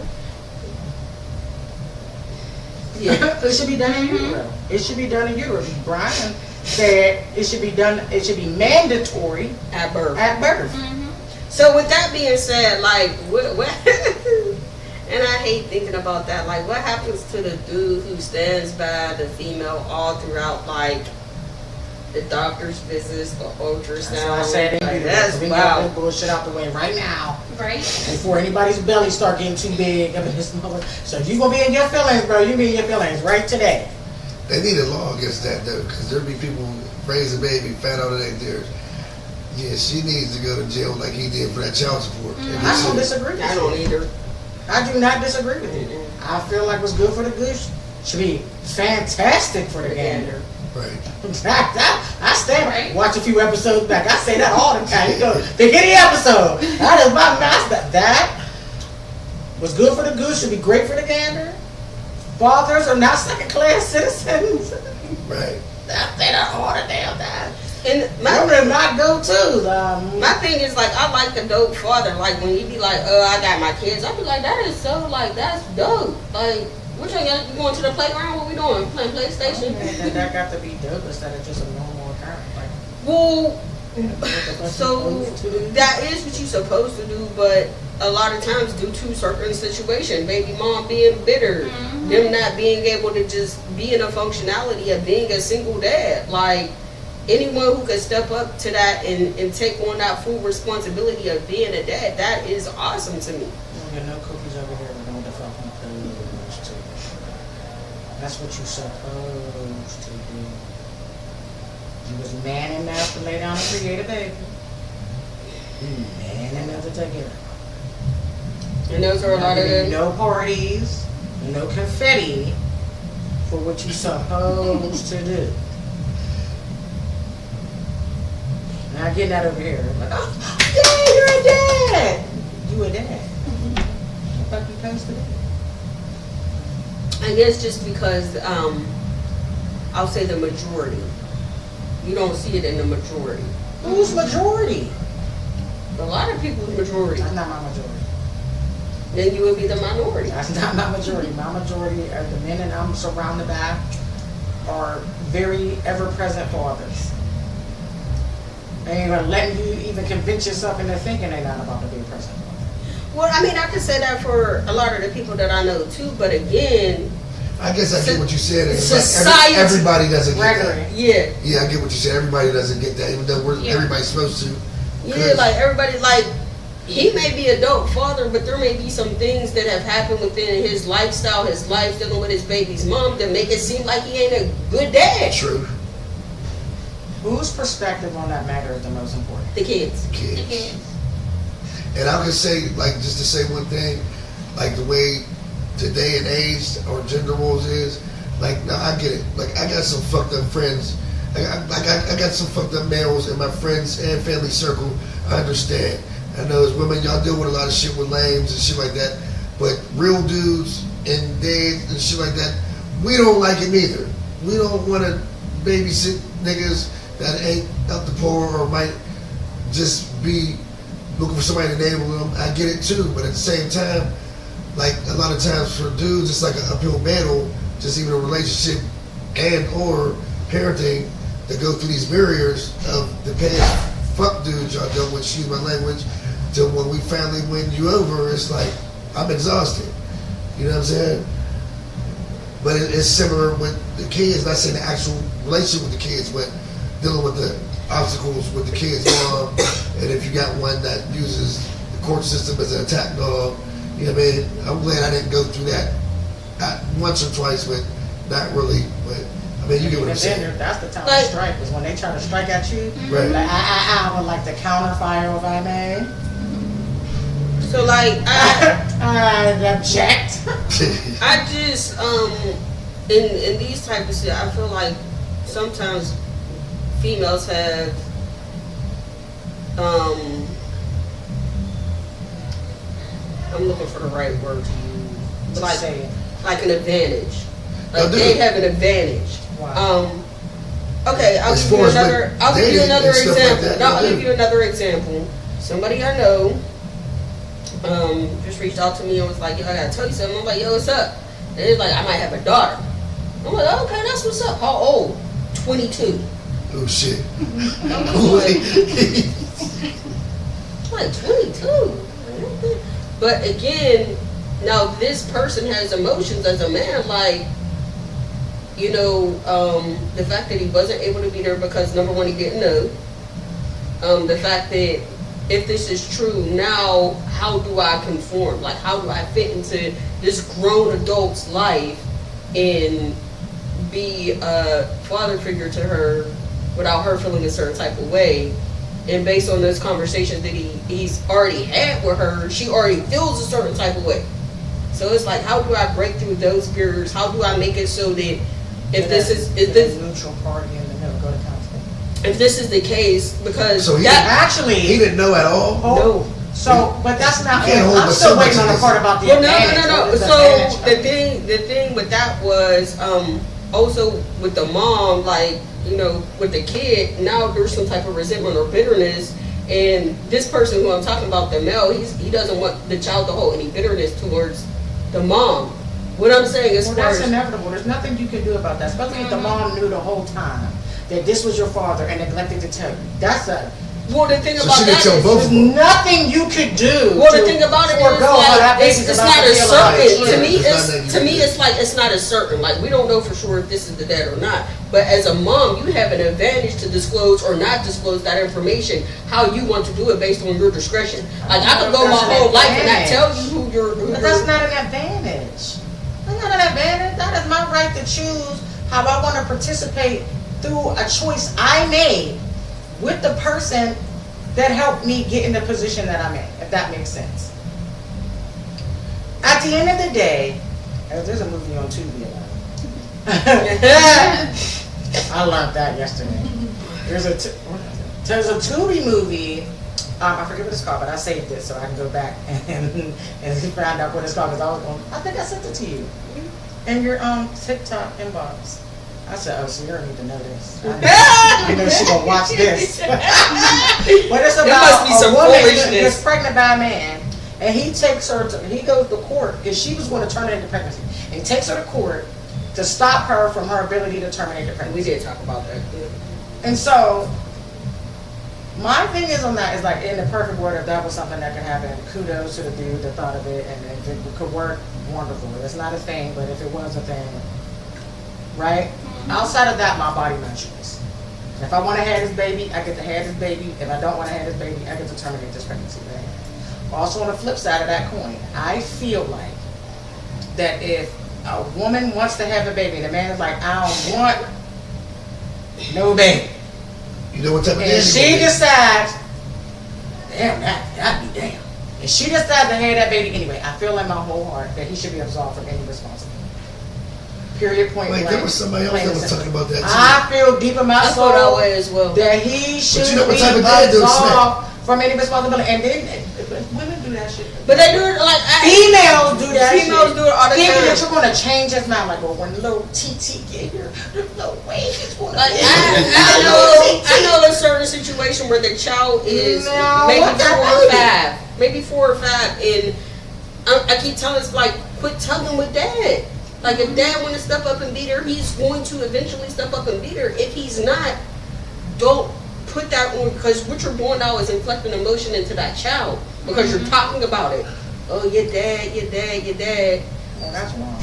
Yeah. It should be done in utero. It should be done in utero. Brian said it should be done. It should be mandatory At birth. at birth. Mm-hmm. So with that being said, like, what and I hate thinking about that. Like, what happens to the dude who stands by the female all throughout, like, the doctor's visits, the ultrasound? That's why I said in like, utero. that's We wow. got that bullshit out the way right now Right? before anybody's belly start getting too big. Up in this mother. So if you gonna be in your feelings, bro, you be in your feelings right today. They need a law against that though, because there'll be people who raise a baby, found out it ain't theirs. Yeah, she needs to go to jail like he did for that child support. And I get don't sued. disagree with I you. don't either. I do not disagree with you. I feel like what's good for the goose should be fantastic for the gander. Right. I stand Right. watch a few episodes back. I say that all the time. You go pick any episode. That is my master. That was good for the goose should be great for the gander. Fathers are not second class citizens. Right. I say that all the damn time. And Women are not go to. my thing is, like, I like the dope father. Like, when you be like, I got my kids, I be like, that is so, like, that's dope. Like, what y'all you going to the playground? What we doing? Playing PlayStation? That got to be dope instead of just a normal occurrence. Like, Well, what the fuck so you supposed to do? that is what you're supposed to do, but a lot of times due to certain situation, baby mom being bitter, Mhm. them not being able to just be in a functionality of being a single dad. Like, anyone who could step up to that and take on that full responsibility of being a dad, that is awesome to me. You don't get no cookies over here. We know what the fuck you supposed to. That's what you supposed to do. You was man enough to lay down and create a baby. You man enough to take it. And those are a lot of them. No parties, no confetti for what you supposed to do. Now getting that over here. Like, oh, yeah, you're a dad. You a dad. What the fuck you supposed to do? I guess just because I'll say the majority. You don't see it in the majority. Who's majority? A lot of people's majority. That's not my majority. Then you would be the minority. That's not my majority. My majority are the men that I'm surrounded by are very ever-present fathers. They ain't gonna let you even convince yourself into thinking they're not about to be a present father. Well, I mean, I can say that for a lot of the people that I know too, but again, I guess I get what you said. It's like Society- everybody doesn't get Gregory. that. yeah. Yeah, I get what you said. Everybody doesn't get that, even though Yeah. everybody's supposed to. Yeah, like everybody, like, he may be a dope father, but there may be some things that have happened within his lifestyle, his life, dealing with his baby's mom, that make it seem like he ain't a good dad. True. Whose perspective on that matter is the most important? The kids. Kids. Kids. And I'll just say, like, just to say one thing, like the way today and age or gender roles is, like, now I get it. Like, I got some fucked up friends. I got some fucked up males in my friends and family circle. I understand. I know as women, y'all deal with a lot of shit with lames and shit like that. But real dudes and dads and shit like that, we don't like it neither. We don't want to babysit niggas that ain't up to par or might just be looking for somebody to enable them. I get it too, but at the same time, like a lot of times for dudes, it's like an uphill battle, just even a relationship and or parenting that go through these barriers of the past fuck dudes y'all dealt with, excuse my language, till when we finally win you over, it's like, I'm exhausted. You know what I'm saying? But it's similar with the kids, not saying the actual relationship with the kids, but dealing with the obstacles with the kids' mom. And if you got one that uses the court system as an attack dog, you know what I mean? I'm glad I didn't go through that once or twice, but not really. But I mean, you get what I'm And then saying. that's the time Like- to strike, is when they try to strike at you. Right. Like, I would like to counter fire if I may. So, like, I object. I just in these type of shit, I feel like sometimes females have I'm looking for the right word to use. Just Like, say it. like an advantage. Now, Like dude. they have an advantage. Wow. Okay, I'll As give you far as another. with I'll give you dating another and stuff like example. that, No, I'll they give do. you another example. Somebody I know, just reached out to me and was like, "Yo, I gotta tell you something." I'm like, "Yo, what's up?" And they're like, "I might have a daughter." I'm like, "Okay, that's what's up. How old?" 22. Oh shit. I'm like 22. But again, now this person has emotions as a man, like, you know, the fact that he wasn't able to be there because number one, he didn't know. The fact that if this is true, now how do I conform? Like, how do I fit into this grown adult's life and be a father figure to her without her feeling a certain type of way? And based on those conversations that he's already had with her, she already feels a certain type of way. So it's like, how do I break through those barriers? How do I make it so that if this is Get a neutral party in the middle, go to counseling. if this is the case, because So he- that Actually, He didn't know at all. no. So, but that's not. You can't hold I'm but still so much waiting on of the this. part about the Well, advantage. no. What is So advantage? the thing with that was also with the mom, like, you know, with the kid. Now there's some type of resentment or bitterness, and this person who I'm talking about, the male, he doesn't want the child to hold any bitterness towards the mom. What I'm saying is, Well, far that's as inevitable. There's nothing you can do about that, especially if the mom knew the whole time that this was your father and neglected to tell you. That's a well, the thing So about she didn't that tell is, both there's of them. nothing you could do. well, the to thing about it is, forego how that like, baby's it's about not to a feel about certain. it. To me, It's not it's that you to can me, do. it's like it's not a certain. Like, we don't know for sure if this is the dad or not. But as a mom, you have an advantage to disclose or not disclose that information how you want to do it based on your discretion. Like, I could go my That's an whole life and not advantage. tell you who you're. But that's not an advantage. That's not an advantage. That is my right to choose how I want to participate through a choice I made with the person that helped me get in the position that I'm in, if that makes sense. At the end of the day, there's a movie on Tubi about it. I learned that yesterday. There's a Tubi movie. I forget what it's called, but I saved it so I can go back and find out what it's called. Because I think I sent it to you in your TikTok inbox. I said, "Oh, so you don't need to know this. I know she's gonna watch this." But it's There about must be some a woman foolishness. who gets pregnant by a man, and he takes her. He goes to court because she was going to terminate the pregnancy, and he takes her to court to stop her from her ability to terminate the We pregnancy. did talk about that. And so, my thing is on that is like, in the perfect world, if that was something that could happen, kudos to the dude that thought of it, and if it could work, wonderful. It's not a thing, but if it was a thing, right? Outside of that, my body, my choice. If I want to have this baby, I get to have this baby. If I don't want to have this baby, I get to terminate this pregnancy. Also, on the flip side of that coin, I feel like that if a woman wants to have a baby and the man is like, I don't want no baby, You know what type of and daddy she you gonna be. decides, damn, that'd be damn. And she decides to have that baby anyway, I feel in my whole heart that he should be absolved from any responsibility. Period, point Wait, blank. there was somebody else Plain that and was simple. talking about that too. I feel deep in my I thought that soul way as well. that he should you know what be type of dad do, absolved from any responsibility. And then women do that shit. But they do it like Females do that Females shit. do it all the Thinking time. that you're going to change his mind. Like, well, when little TT get here, there's no way he's going to Like, get I here. know a certain situation where the child is No, maybe what that 4 or baby? 5, maybe 4 or 5, and I keep telling us, like, quit tugging with dad. Like, if dad want to step up and beat her, he's going to eventually step up and beat her. If he's not, don't put that on, because what you're doing now is inflicting emotion into that child because you're talking about it. Oh, your dad, your dad, your dad. Well, that's wrong.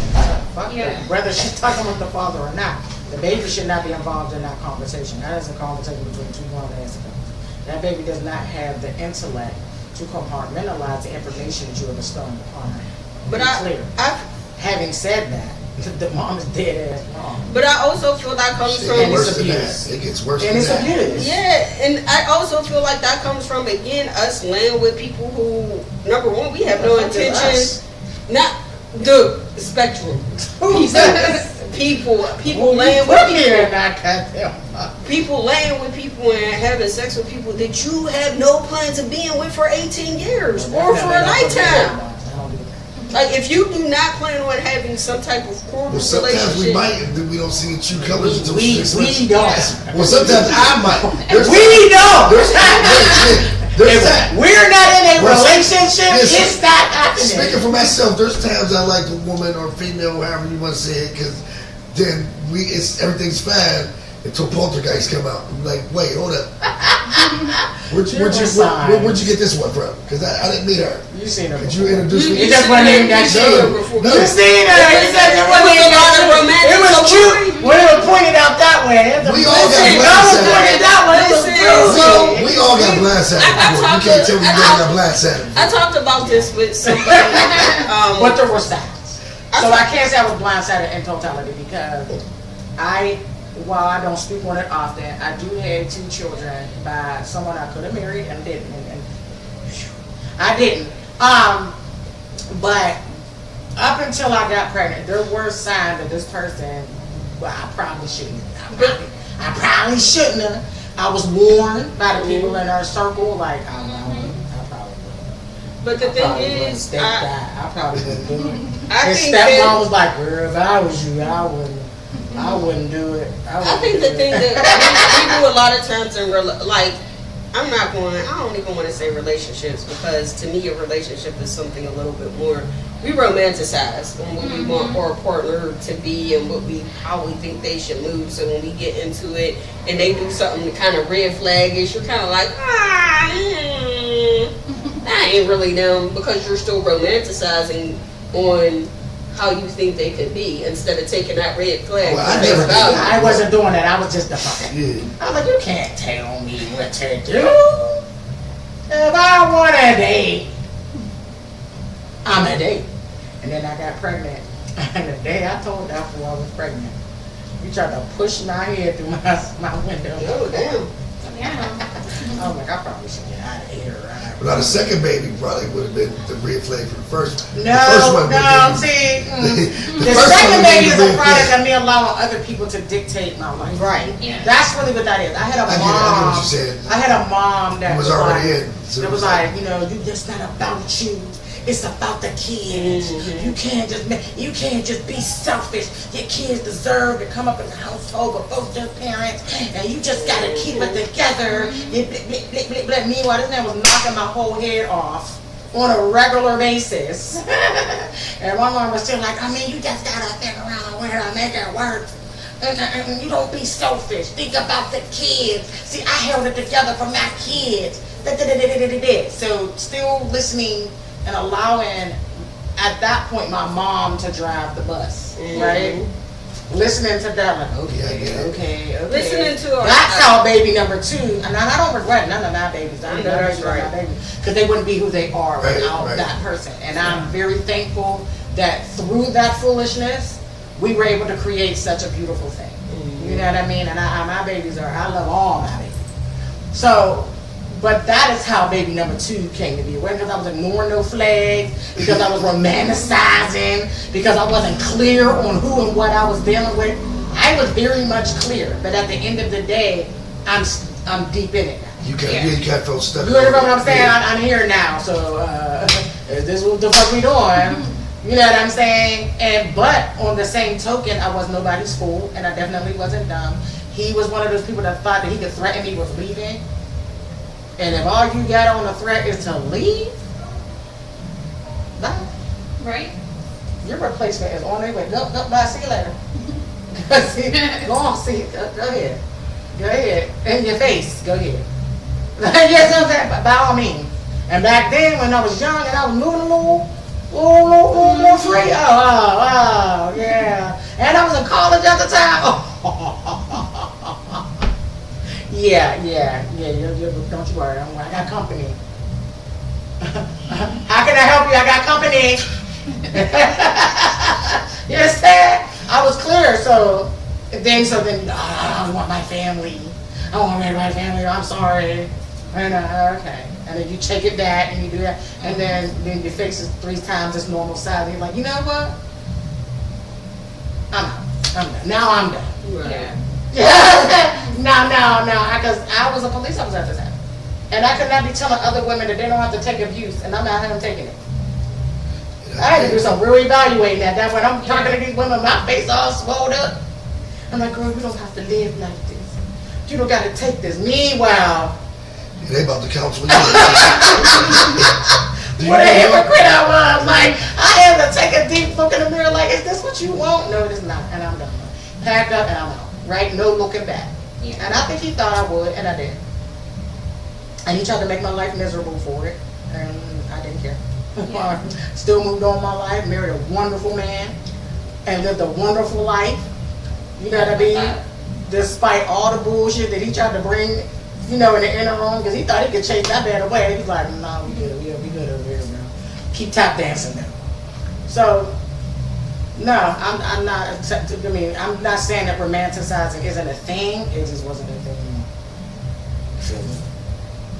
Fuck Yeah. that. Whether she's talking with the father or not, the baby should not be involved in that conversation. That is a conversation between two grown-ass adults. That baby does not have the intellect to compartmentalize the information that you have bestowed upon her. But Be clear. Having said that, the mom is dead ass wrong. But I also feel that comes It from gets And worse it's than that. abuse. It gets worse And than it's that. abuse. Yeah, and I also feel like that comes from, again, us laying with people who, number one, we have no Fuck is intentions, not the spectrum. People laying with people laying with people and having sex with people that you have no plans of being with for 18 years or for a lifetime. Like, if you do not plan on having some type of cordial Well, sometimes we relationship, might, and then we don't see the true colors until We 6 months. don't. Well, sometimes I might. There's We don't. There's If that. we're not in a Well, relationship, listen, it's not happening. Speaking for myself, there's times I like a woman or female, however you want to say it, because then everything's fine until poltergeist come out. I'm like, wait, hold up. Where'd you get this one from? Because I didn't meet her. You seen her Could you before. introduce me? It just wasn't even that You shit. seen her before. No. You seen her. It just It wasn't was even a lot that of shit. romantic It was support. cute when it was pointed out that way. We all got It was blindsided. pointed that way. It was Listen, real so- good. We all got blindsided I before. You talked can't to- tell me you never got blindsided I before. talked about this with somebody. But there were sides. So I can't say I was blindsided in totality because while I don't speak on it often, I do have 2 children by someone I could have married and didn't. And I didn't. But up until I got pregnant, there were signs that this person, well, I probably shouldn't. I probably shouldn't have. I was warned by the people in our circle, like, I probably wouldn't. But the I probably thing wouldn't is, step that. I probably wouldn't do it. I And think stepmom that, was like, girl, if I was you, I wouldn't do it. I think the thing that we do a lot of times in like, I don't even want to say relationships, because to me a relationship is something a little bit more, we romanticize on what we want our partner to be and how we think they should move. So when we get into it and they do something kind of red flag-ish, you're kind of like, that ain't really them, because you're still romanticizing on how you think they could be instead of taking that red flag. Well, I for face never did value. that. I wasn't doing that. I was just defiant. Yeah. I was like, you can't tell me what to do. If I want a date, I'm a date. And then I got pregnant. And the day I told that fool I was pregnant, you tried to push my head through my window. Oh, damn. Yeah. I was like, I probably should get out of here. Right? But now the second baby probably would have been the red flag for the first. No, the first one no, would see, be- the first second one would baby be is the a red product flag. of me allowing other people to dictate my life. Right. Yeah. That's really what that is. I had a I get mom. what you said. I had a mom that It was already like, in. So It was like, you know, it's not about you. It's about the kids. Mhm. You can't just be selfish. Your kids deserve to come up in the household with both their parents, and you just gotta keep it together. You blah, blah, blah, blah, blah. Meanwhile, this man was knocking my whole head off on a regular basis. And my mom was still like, I mean, you just gotta figure out a way to make it work. And you don't be selfish. Think about the kids. See, I held it together for my kids. So still listening and allowing, at that point, my mom to drive the bus, right? Listening to that, like, okay. Listening to her. That's how baby number 2, and I don't regret none of my babies. I know that's right. Because they wouldn't be who they are Right, without right. that person. And I'm very thankful that through that foolishness, we were able to create such a beautiful thing. You know what I mean? And my babies I love all my babies. So, but that is how baby number 2 came to be. It wasn't because I was ignoring no flags, because I was romanticizing, because I wasn't clear on who and what I was dealing with. I was very much clear, but at the end of the day, I'm deep in it now. You can't feel stuck. You understand what I'm saying? I'm here now, so is this what the fuck we doing? You know what I'm saying? But on the same token, I was nobody's fool, and I definitely wasn't dumb. He was one of those people that thought that he could threaten me with leaving. And if all you got on the threat is to leave, bye. Right? Your replacement is on their way. Go, bye, see you later. Go on, see, go ahead. Go ahead. In your face, go ahead. Yes, I'm saying, by all means. And back then, when I was young and I was moving a little more free, oh, yeah. And I was in college at the time. Yeah, don't you worry, I got company. How can I help you? I got company. You understand? I was clear, so then I don't want my family. I don't want my family, I'm sorry. And okay. And then you take it back and you do that. And then your face is 3 times its normal size. And you're like, you know what? I'm done. Now I'm done. Right. No, because I was a police officer at the time. And I could not be telling other women that they don't have to take abuse, and I'm out here taking it. I had to do some real evaluating at that point. I'm talking to these women, my face all swelled up. I'm like, girl, you don't have to live like this. You don't got to take this. Meanwhile, They about to counsel you. what a hypocrite I was. Like, I had to take a deep look in the mirror like, is this what you want? No, it is not. And I'm done. Packed up and I'm out. Right? No looking back. Yeah. And I think he thought I would, and I did. And he tried to make my life miserable for it. And I didn't care. Yeah. Still moved on my life, married a wonderful man, and lived a wonderful life. You know what I mean? Despite all the bullshit that he tried to bring, you know, in the inner room, because he thought he could chase that man away. He's like, no, we good, we good over here, bro. Keep tap dancing now. So, no, I'm not. I mean, I'm not saying that romanticizing isn't a thing. It just wasn't a thing. You feel me?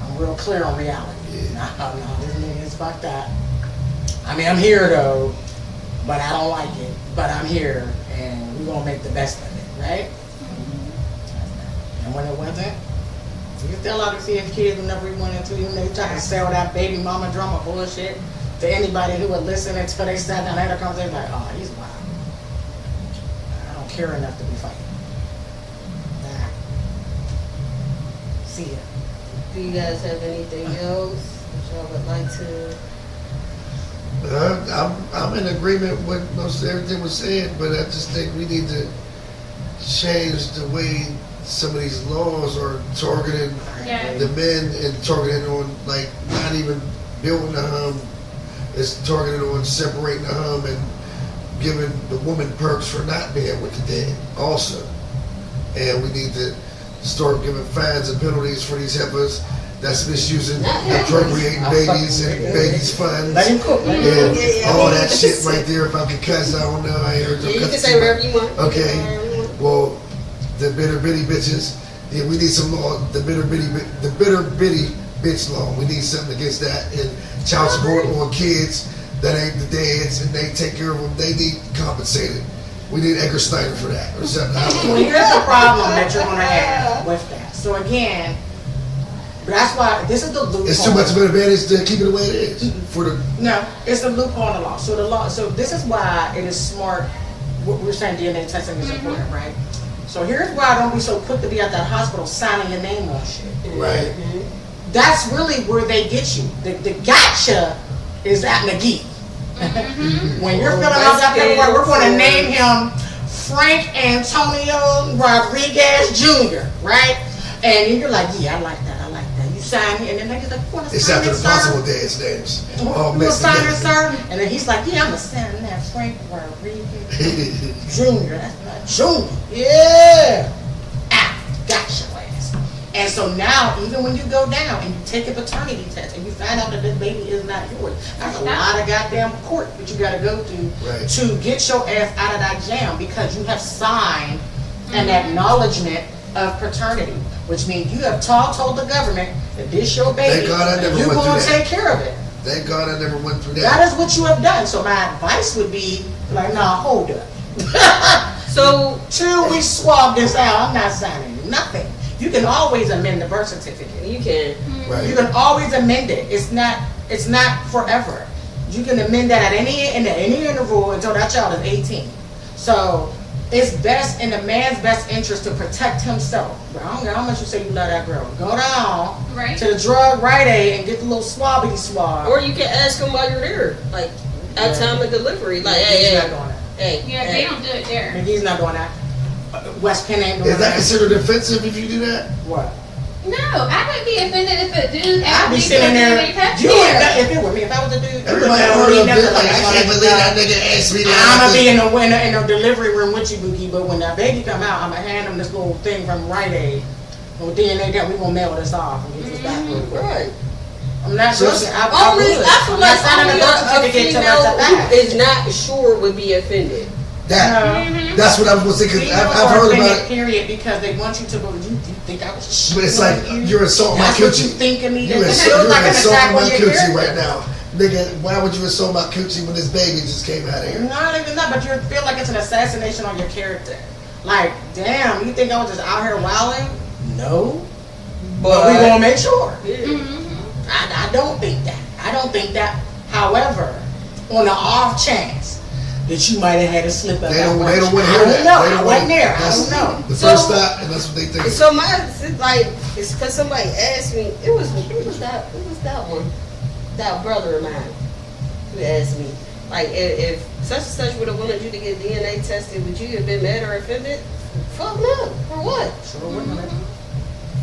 I'm real clear on reality. No, this nigga is fucked up. I mean, I'm here though, but I don't like it. But I'm here, and we're gonna make the best of it, right? And when it wasn't, you still out to see his kids whenever he went into, even they try to sell that baby mama drama bullshit to anybody who would listen until they sat down and had a conversation like, oh, he's wild. I don't care enough to be fighting. Nah. See ya. Do you guys have anything else that y'all would like to? I'm in agreement with most everything was said, but I just think we need to change the way some of these laws are targeting Yeah. the men and targeting on like not even building the home. It's targeted on separating the home and giving the woman perks for not being with the dad also. And we need to start giving fines and penalties for these heifers that's misusing, appropriating babies and babies' funds. Let him cook. Let him cook. And all that shit right there. If I could cuss, I don't know. I heard You can say wherever you want. Okay. Wherever you want. Well, the bitter bitty bitches. Yeah, we need some law. The bitter bitty bitch law. We need something against that. And child support on kids that ain't the dads and they take care of them. They need compensated. We need Edgar Snyder for that or something. I don't Well, know. here's the problem that you're gonna have with that. So again, that's why this is the loophole. It's too much of an advantage to keep it the way it is. For the No, it's the loophole in the law. So the law. So this is why it is smart. What we're saying DNA testing is important, right? So here's why I don't be so quick to be at that hospital signing your name on shit. right. That's really where they get you. The gotcha is at McGee. When you're filling out that paperwork, we're going to name him Frank Antonio Rodriguez Jr., right? And you're like, yeah, I like that. You sign here, and then they're like, you want to It's sign after this, the possible sir? dad's names. You All want to mixed sign this, together. sir? And then he's like, yeah, I'm going to sign that Frank Rodriguez Jr. That's not Junior. Yeah. Ah, gotcha, ass. And so now, even when you go down and you take a paternity test and you find out that this baby is not yours, there's a lot of goddamn court that you got to go to Right. to get your ass out of that jam because you have signed an acknowledgement of paternity, which means you have told the government that this your baby, Thank God I never you're went going to through that. take care of it. Thank God I never went through That that. is what you have done. So my advice would be like, nah, hold up. So, Till we swab this out, I'm not signing nothing. You can always amend the birth certificate. you can. Right. You can always amend it. It's not forever. You can amend that at any interval until that child is 18. So it's best in the man's best interest to protect himself. But I don't care how much you say you love that girl. Go down Right. to the drug Rite Aid and get the little swabbity swab. Or you can ask them while you're there, like at time of delivery, like, He's hey, not hey, doing that. hey. Yeah, they don't do it there. McGee's not doing that. West Penn ain't doing Is that that. considered offensive if you do that? What? No, I wouldn't be offended if a dude I'd be actually sitting there. they touch You would, there. if it were me, if I was a dude, Everybody heard of it. Like, I can't believe that nigga asked me that. I'm gonna be in the delivery room with you, Bookie. But when that baby come out, I'm gonna hand him this little thing from Rite Aid. With DNA, that we gonna mail this off and get this back. Right. I'm not So joking. I Only, would. I feel I'm like not signing only a birth certificate till female that's a who fact. is not sure would be offended. That. That's what I was gonna say. Cause Females I've are heard offended, about it. period, because they want you to believe. You think I was shit. But it's like you're insulting my That's what you coochie. think of me. You're It feels like an insulting attack my on your coochie character. right now. Nigga, why would you insult my coochie when this baby just came out of here? Not even that, but you feel like it's an assassination on your character. Like, damn, you think I was just out here wilding? No. But we gonna make sure. Yeah. I don't think that. I don't think that. However, on the off chance that you might have had a slip up. They don't I want to hear that. don't know. They don't I wanna- wasn't there. I that's don't know. The So- first stop, and that's what they think. So it's like, it's because somebody asked me, it was that one, that brother of mine who asked me, like, if such and such would have wanted you to get DNA tested, would you have been mad or offended? Fuck no. For what? Sure wouldn't have.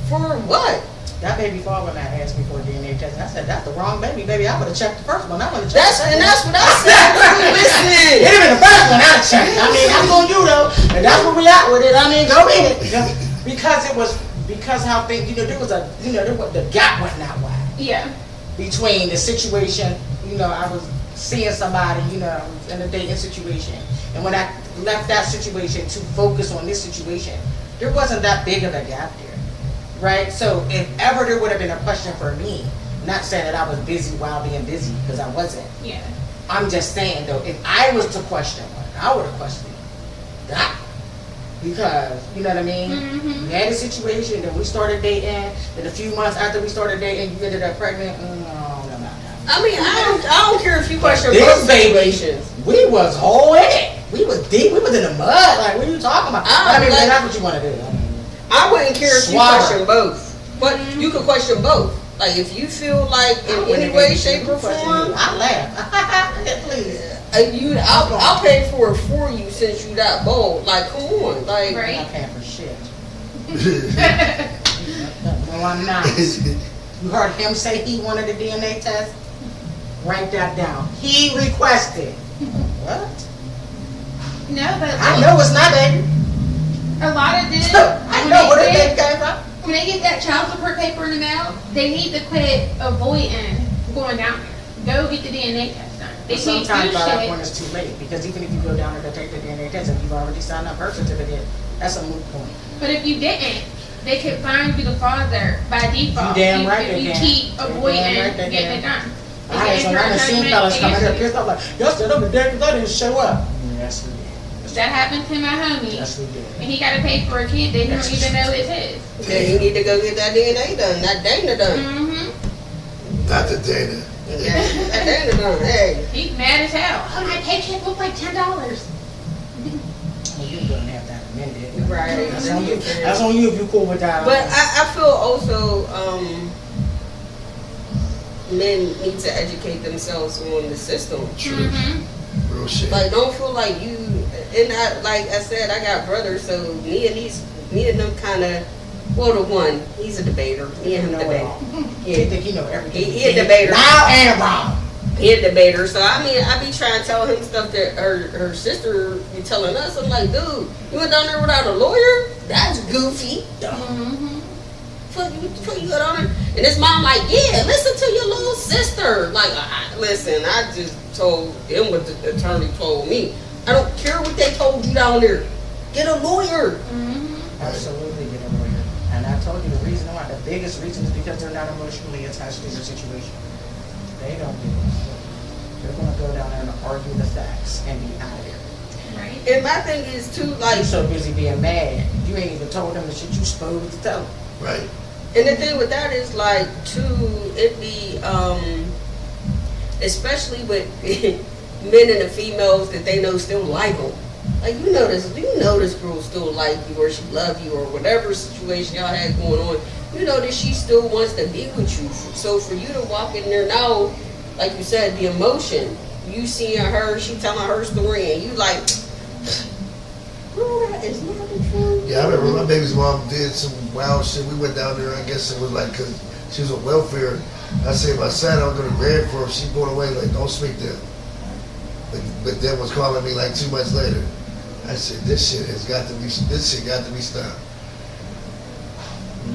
For what? That baby father when I asked me for a DNA test, I said, that's the wrong baby. Baby, I would have checked the first one. I would have checked the second That's what I said. Listen. Even the first one I checked. I mean, I'm on you though, and that's where we at with it. I mean, go in it. Because how things, there was the gap went that way Yeah. between the situation. I was seeing somebody, in a dating situation, and when I left that situation to focus on this situation, there wasn't that big of a gap there, right? So if ever there would have been a question for me, not saying that I was busy while being busy, because I wasn't. Yeah. I'm just saying though, if I was to question one, I would have questioned that. Because, you know what I mean? Mhm. We had a situation, then we started dating, then a few months after we started dating, you ended up pregnant. No. I mean, I don't care if you question This both baby, situations. we was whole in it. We was deep, we was in the mud. Like, what are you talking about? I mean, like- that's what you want to do. I wouldn't care if you Swallow. question both, but you could question both. Like if you feel like in any way, shape, or form, I laugh. Please. I'll pay for it for you since you that bold. Like, come on, like. Right. I'm not paying for shit. No, I'm not. You heard him say he wanted a DNA test? Write that down. He requested. What? No, but I know it's not, baby. a lot of dudes, I know where the baby came from. when they get that child support paper in the mail, they need to quit avoiding going down there. Go get the DNA test done. They can't Sometimes do by that point shit. it's too late, because even if you go down there to take the DNA test, if you've already signed up birth certificate, that's a moot point. But if you didn't, they could find you the father by default. You damn right if they you can. keep You damn avoiding right they getting it can. done. I had some random seen fellas come in here pissed off like, y'all stood up and dead because I didn't show up. Yes, we did. That happened to my homie. Yes, we did. And he got to pay for a kid that he don't even know is his. Then you need to go get that DNA done, that Dana done. Mm-hmm. Not the data. Yeah, that Dana done. Hey, He's mad as hell. Oh, my paycheck looked like $10. Well, you're gonna have that amended. right. That's on you. That's on you if you cool with that. But I feel also men need to educate themselves on the system. True. Mm-hmm. Real shit. Like, don't feel like you, and like I said, I got brothers, so me and them kind of, well, the one, he's a debater. Me and him know it debate. all. You Yeah, think you know everything. He a debater. Loud and wrong. he a debater. So I mean, I be trying to tell him stuff that her sister be telling us. I'm like, dude, you went down there without a lawyer? That's goofy. Mm-hmm. Fuck you got on there? And his mom like, yeah, listen to your little sister. Like, listen, I just told him what the attorney told me. I don't care what they told you down there. Get a lawyer. Mm-hmm. Absolutely get a lawyer. And I told you the reason why. The biggest reason is because they're not emotionally attached to the situation. They don't give a fuck. They're gonna go down there and argue the facts and be out of there. Right. And my thing is too, like, You so busy being mad, you ain't even told them the shit you supposed to tell them. Right. and the thing with that is like, too, it be, especially with men and the females that they know still like them. Like, you know this girl still like you, or she love you, or whatever situation y'all had going on. You know that she still wants to be with you. So for you to walk in there now, like you said, the emotion, you seeing her, she telling her story, and you like, girl, that is not the truth. Yeah, I remember my baby's mom did some wild shit. We went down there, I guess it was like, because she was on welfare. I said, my son, I was going to grab for her. She pulled away, like, don't speak to him. But then was calling me like 2 months later. I said, this shit got to be stopped.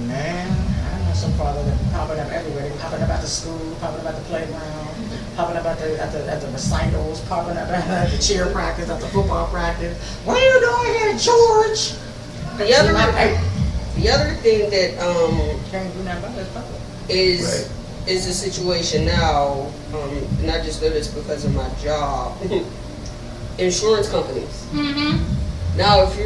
Man, I know some fathers that popping up everywhere. They popping up at the school, popping up at the playground, popping up at the recitals, popping up at the cheer practice, at the football practice. What are you doing here, George? The other thing that Can't do nothing about this public. is a situation now, and I just know this because of my job. Insurance companies. Mm-hmm. Now, if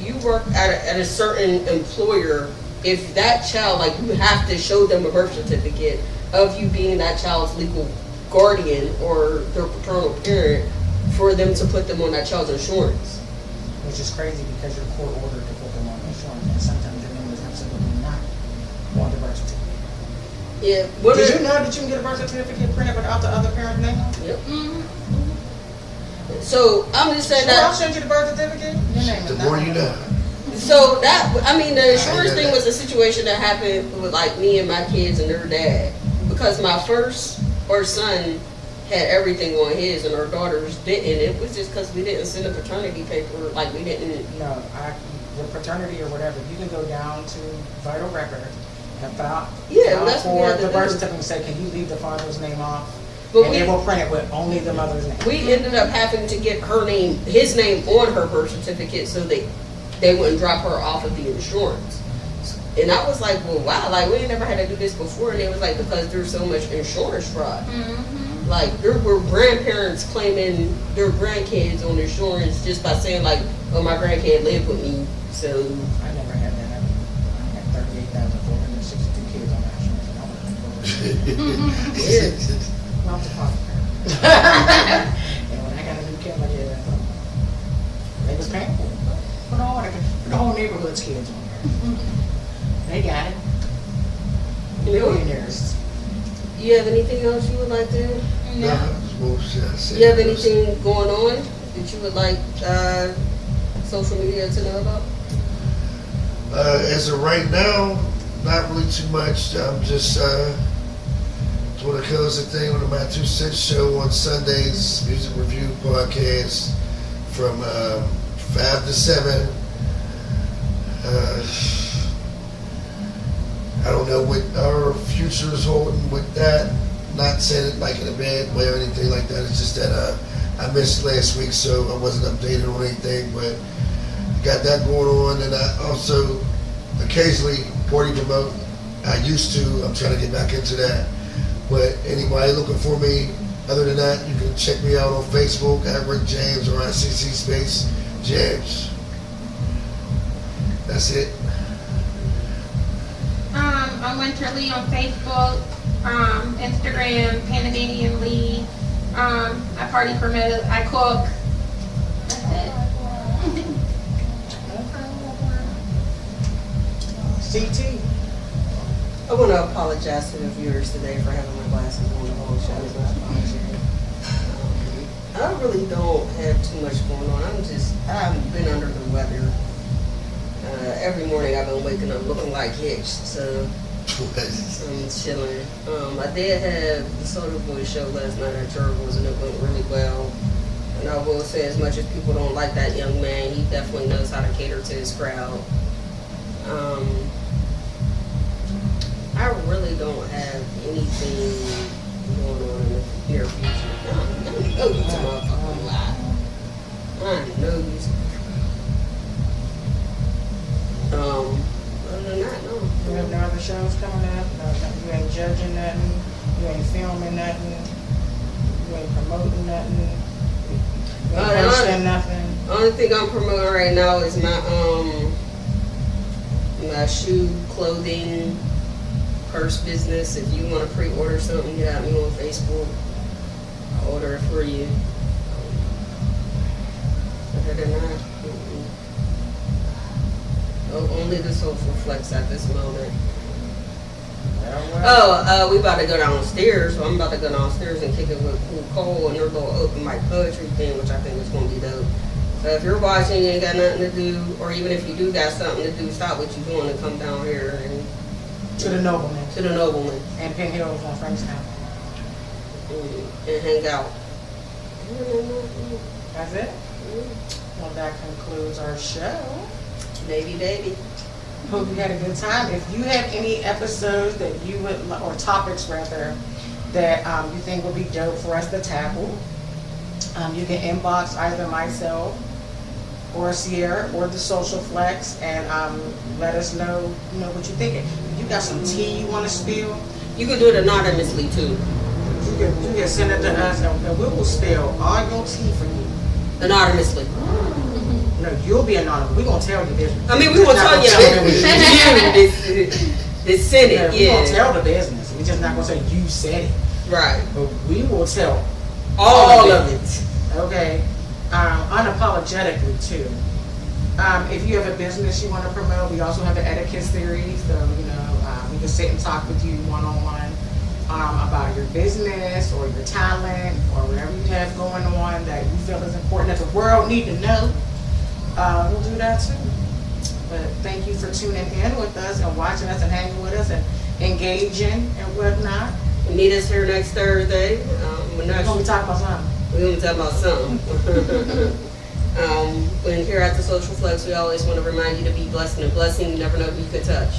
you work at a certain employer, if that child, like, you have to show them a birth certificate of you being that child's legal guardian or their paternal parent for them to put them on that child's insurance. Which is crazy because you're court ordered to put them on insurance, and sometimes your name is absolutely not on the birth certificate. Yeah. Did you know that you can get a birth certificate printed without the other parent's name on it? Yep. Mhm. So I'm just saying Sure, I'll that. send you the birth certificate. Your name The is more not you on it. know. So that, I mean, the insurance know thing that. was a situation that happened with like me and my kids and their dad. Because my our son had everything on his and our daughters didn't. It was just because we didn't send a paternity paper, like we didn't. No, the paternity or whatever, you can go down to Vital Record and file Yeah, that's what we for had to the birth do. certificate and say, can you leave the father's name off? But And we, they will print it with only the mother's name. we ended up having to get his name on her birth certificate so they wouldn't drop her off of the insurance. And I was like, well, wow, like we ain't never had to do this before. And they was like, because there's so much insurance fraud. Mhm. Like there were grandparents claiming their grandkids on insurance just by saying like, oh, my grandkid lived with me, so I never had that happen. I had 38,462 kids on that insurance. Not the father. And when I got a new kid, like, yeah, it was painful. Put the whole neighborhood's kids on there. They got it. Millionaires. you have anything else you would like to? No, No. it's bullshit. I said You have it. anything going on that you would like social media to know about? As of right now, not really too much. I'm just doing a closing thing on my 2 cent show on Sundays, music review podcast from 5 to 7. I don't know what our future is holding with that. Not saying it like in a bad way or anything like that. It's just that I missed last week, so I wasn't updated on anything. But got that going on, and I also occasionally party promote. I used to. I'm trying to get back into that. But anybody looking for me, other than that, you can check me out on Facebook at Rick James or ICC Space James. That's it. I'm Winterly on Facebook, Instagram, Panamanian Lee. I party promote, I cook. That's it. CT. I want to apologize to the viewers today for having my glasses on the whole show. I really don't have too much going on. I've been under the weather. Every morning I've been waking up looking like Hitch, so I'm chilling. I did have the Soda Boy show last night at Jerville's, and it went really well. And I will say, as much as people don't like that young man, he definitely knows how to cater to his crowd. I really don't have anything going on in the near future. No, you motherfucking lie. I know you. Other than that, no. You have no other shows coming up? No, you ain't judging nothing? You ain't filming nothing? You ain't promoting nothing? You ain't posting nothing? Only thing I'm promoting right now is my shoe, clothing, purse business. If you want to pre-order something, get at me on Facebook. I'll order it for you. Other than that, only the social flex at this moment. Well, We about to go downstairs. So I'm about to go downstairs and kick it with Cool Cole and their little open mic poetry thing, which I think is going to be dope. So if you're watching, you ain't got nothing to do, or even if you do got something to do, stop what you're doing and come down here and to the Nobleman to the Nobleman and Penn Hills on Frankstown. and hang out. That's it? Well, that concludes our show. Baby. Hope you had a good time. If you have any episodes that you would, or topics rather, that you think would be dope for us to tackle, you can inbox either myself or Sierra or the Social Flex and let us know, what you think. If you got some tea you want to spill, You can do it anonymously too. you can send it to us and we will spill all your tea for you. Anonymously. No, you'll be anonymous. We're going to tell you this. I mean, we gonna tell you the Senate, Yeah, we're going to yeah. tell the business. We're just not going to say you said it. Right. but we will tell All of it. okay, unapologetically too. If you have a business you want to promote, we also have an etiquette series. So we can sit and talk with you one-on-one about your business or your talent or whatever you have going on that you feel is important that the world need to know. We'll do that too. But thank you for tuning in with us and watching us and hanging with us and engaging and whatnot. Meet us here next Thursday. We're We're not gonna be talking about something. We're going to talk about something. When here at the Social Flex, we always want to remind you to be blessed, and a blessing you never know who you could touch.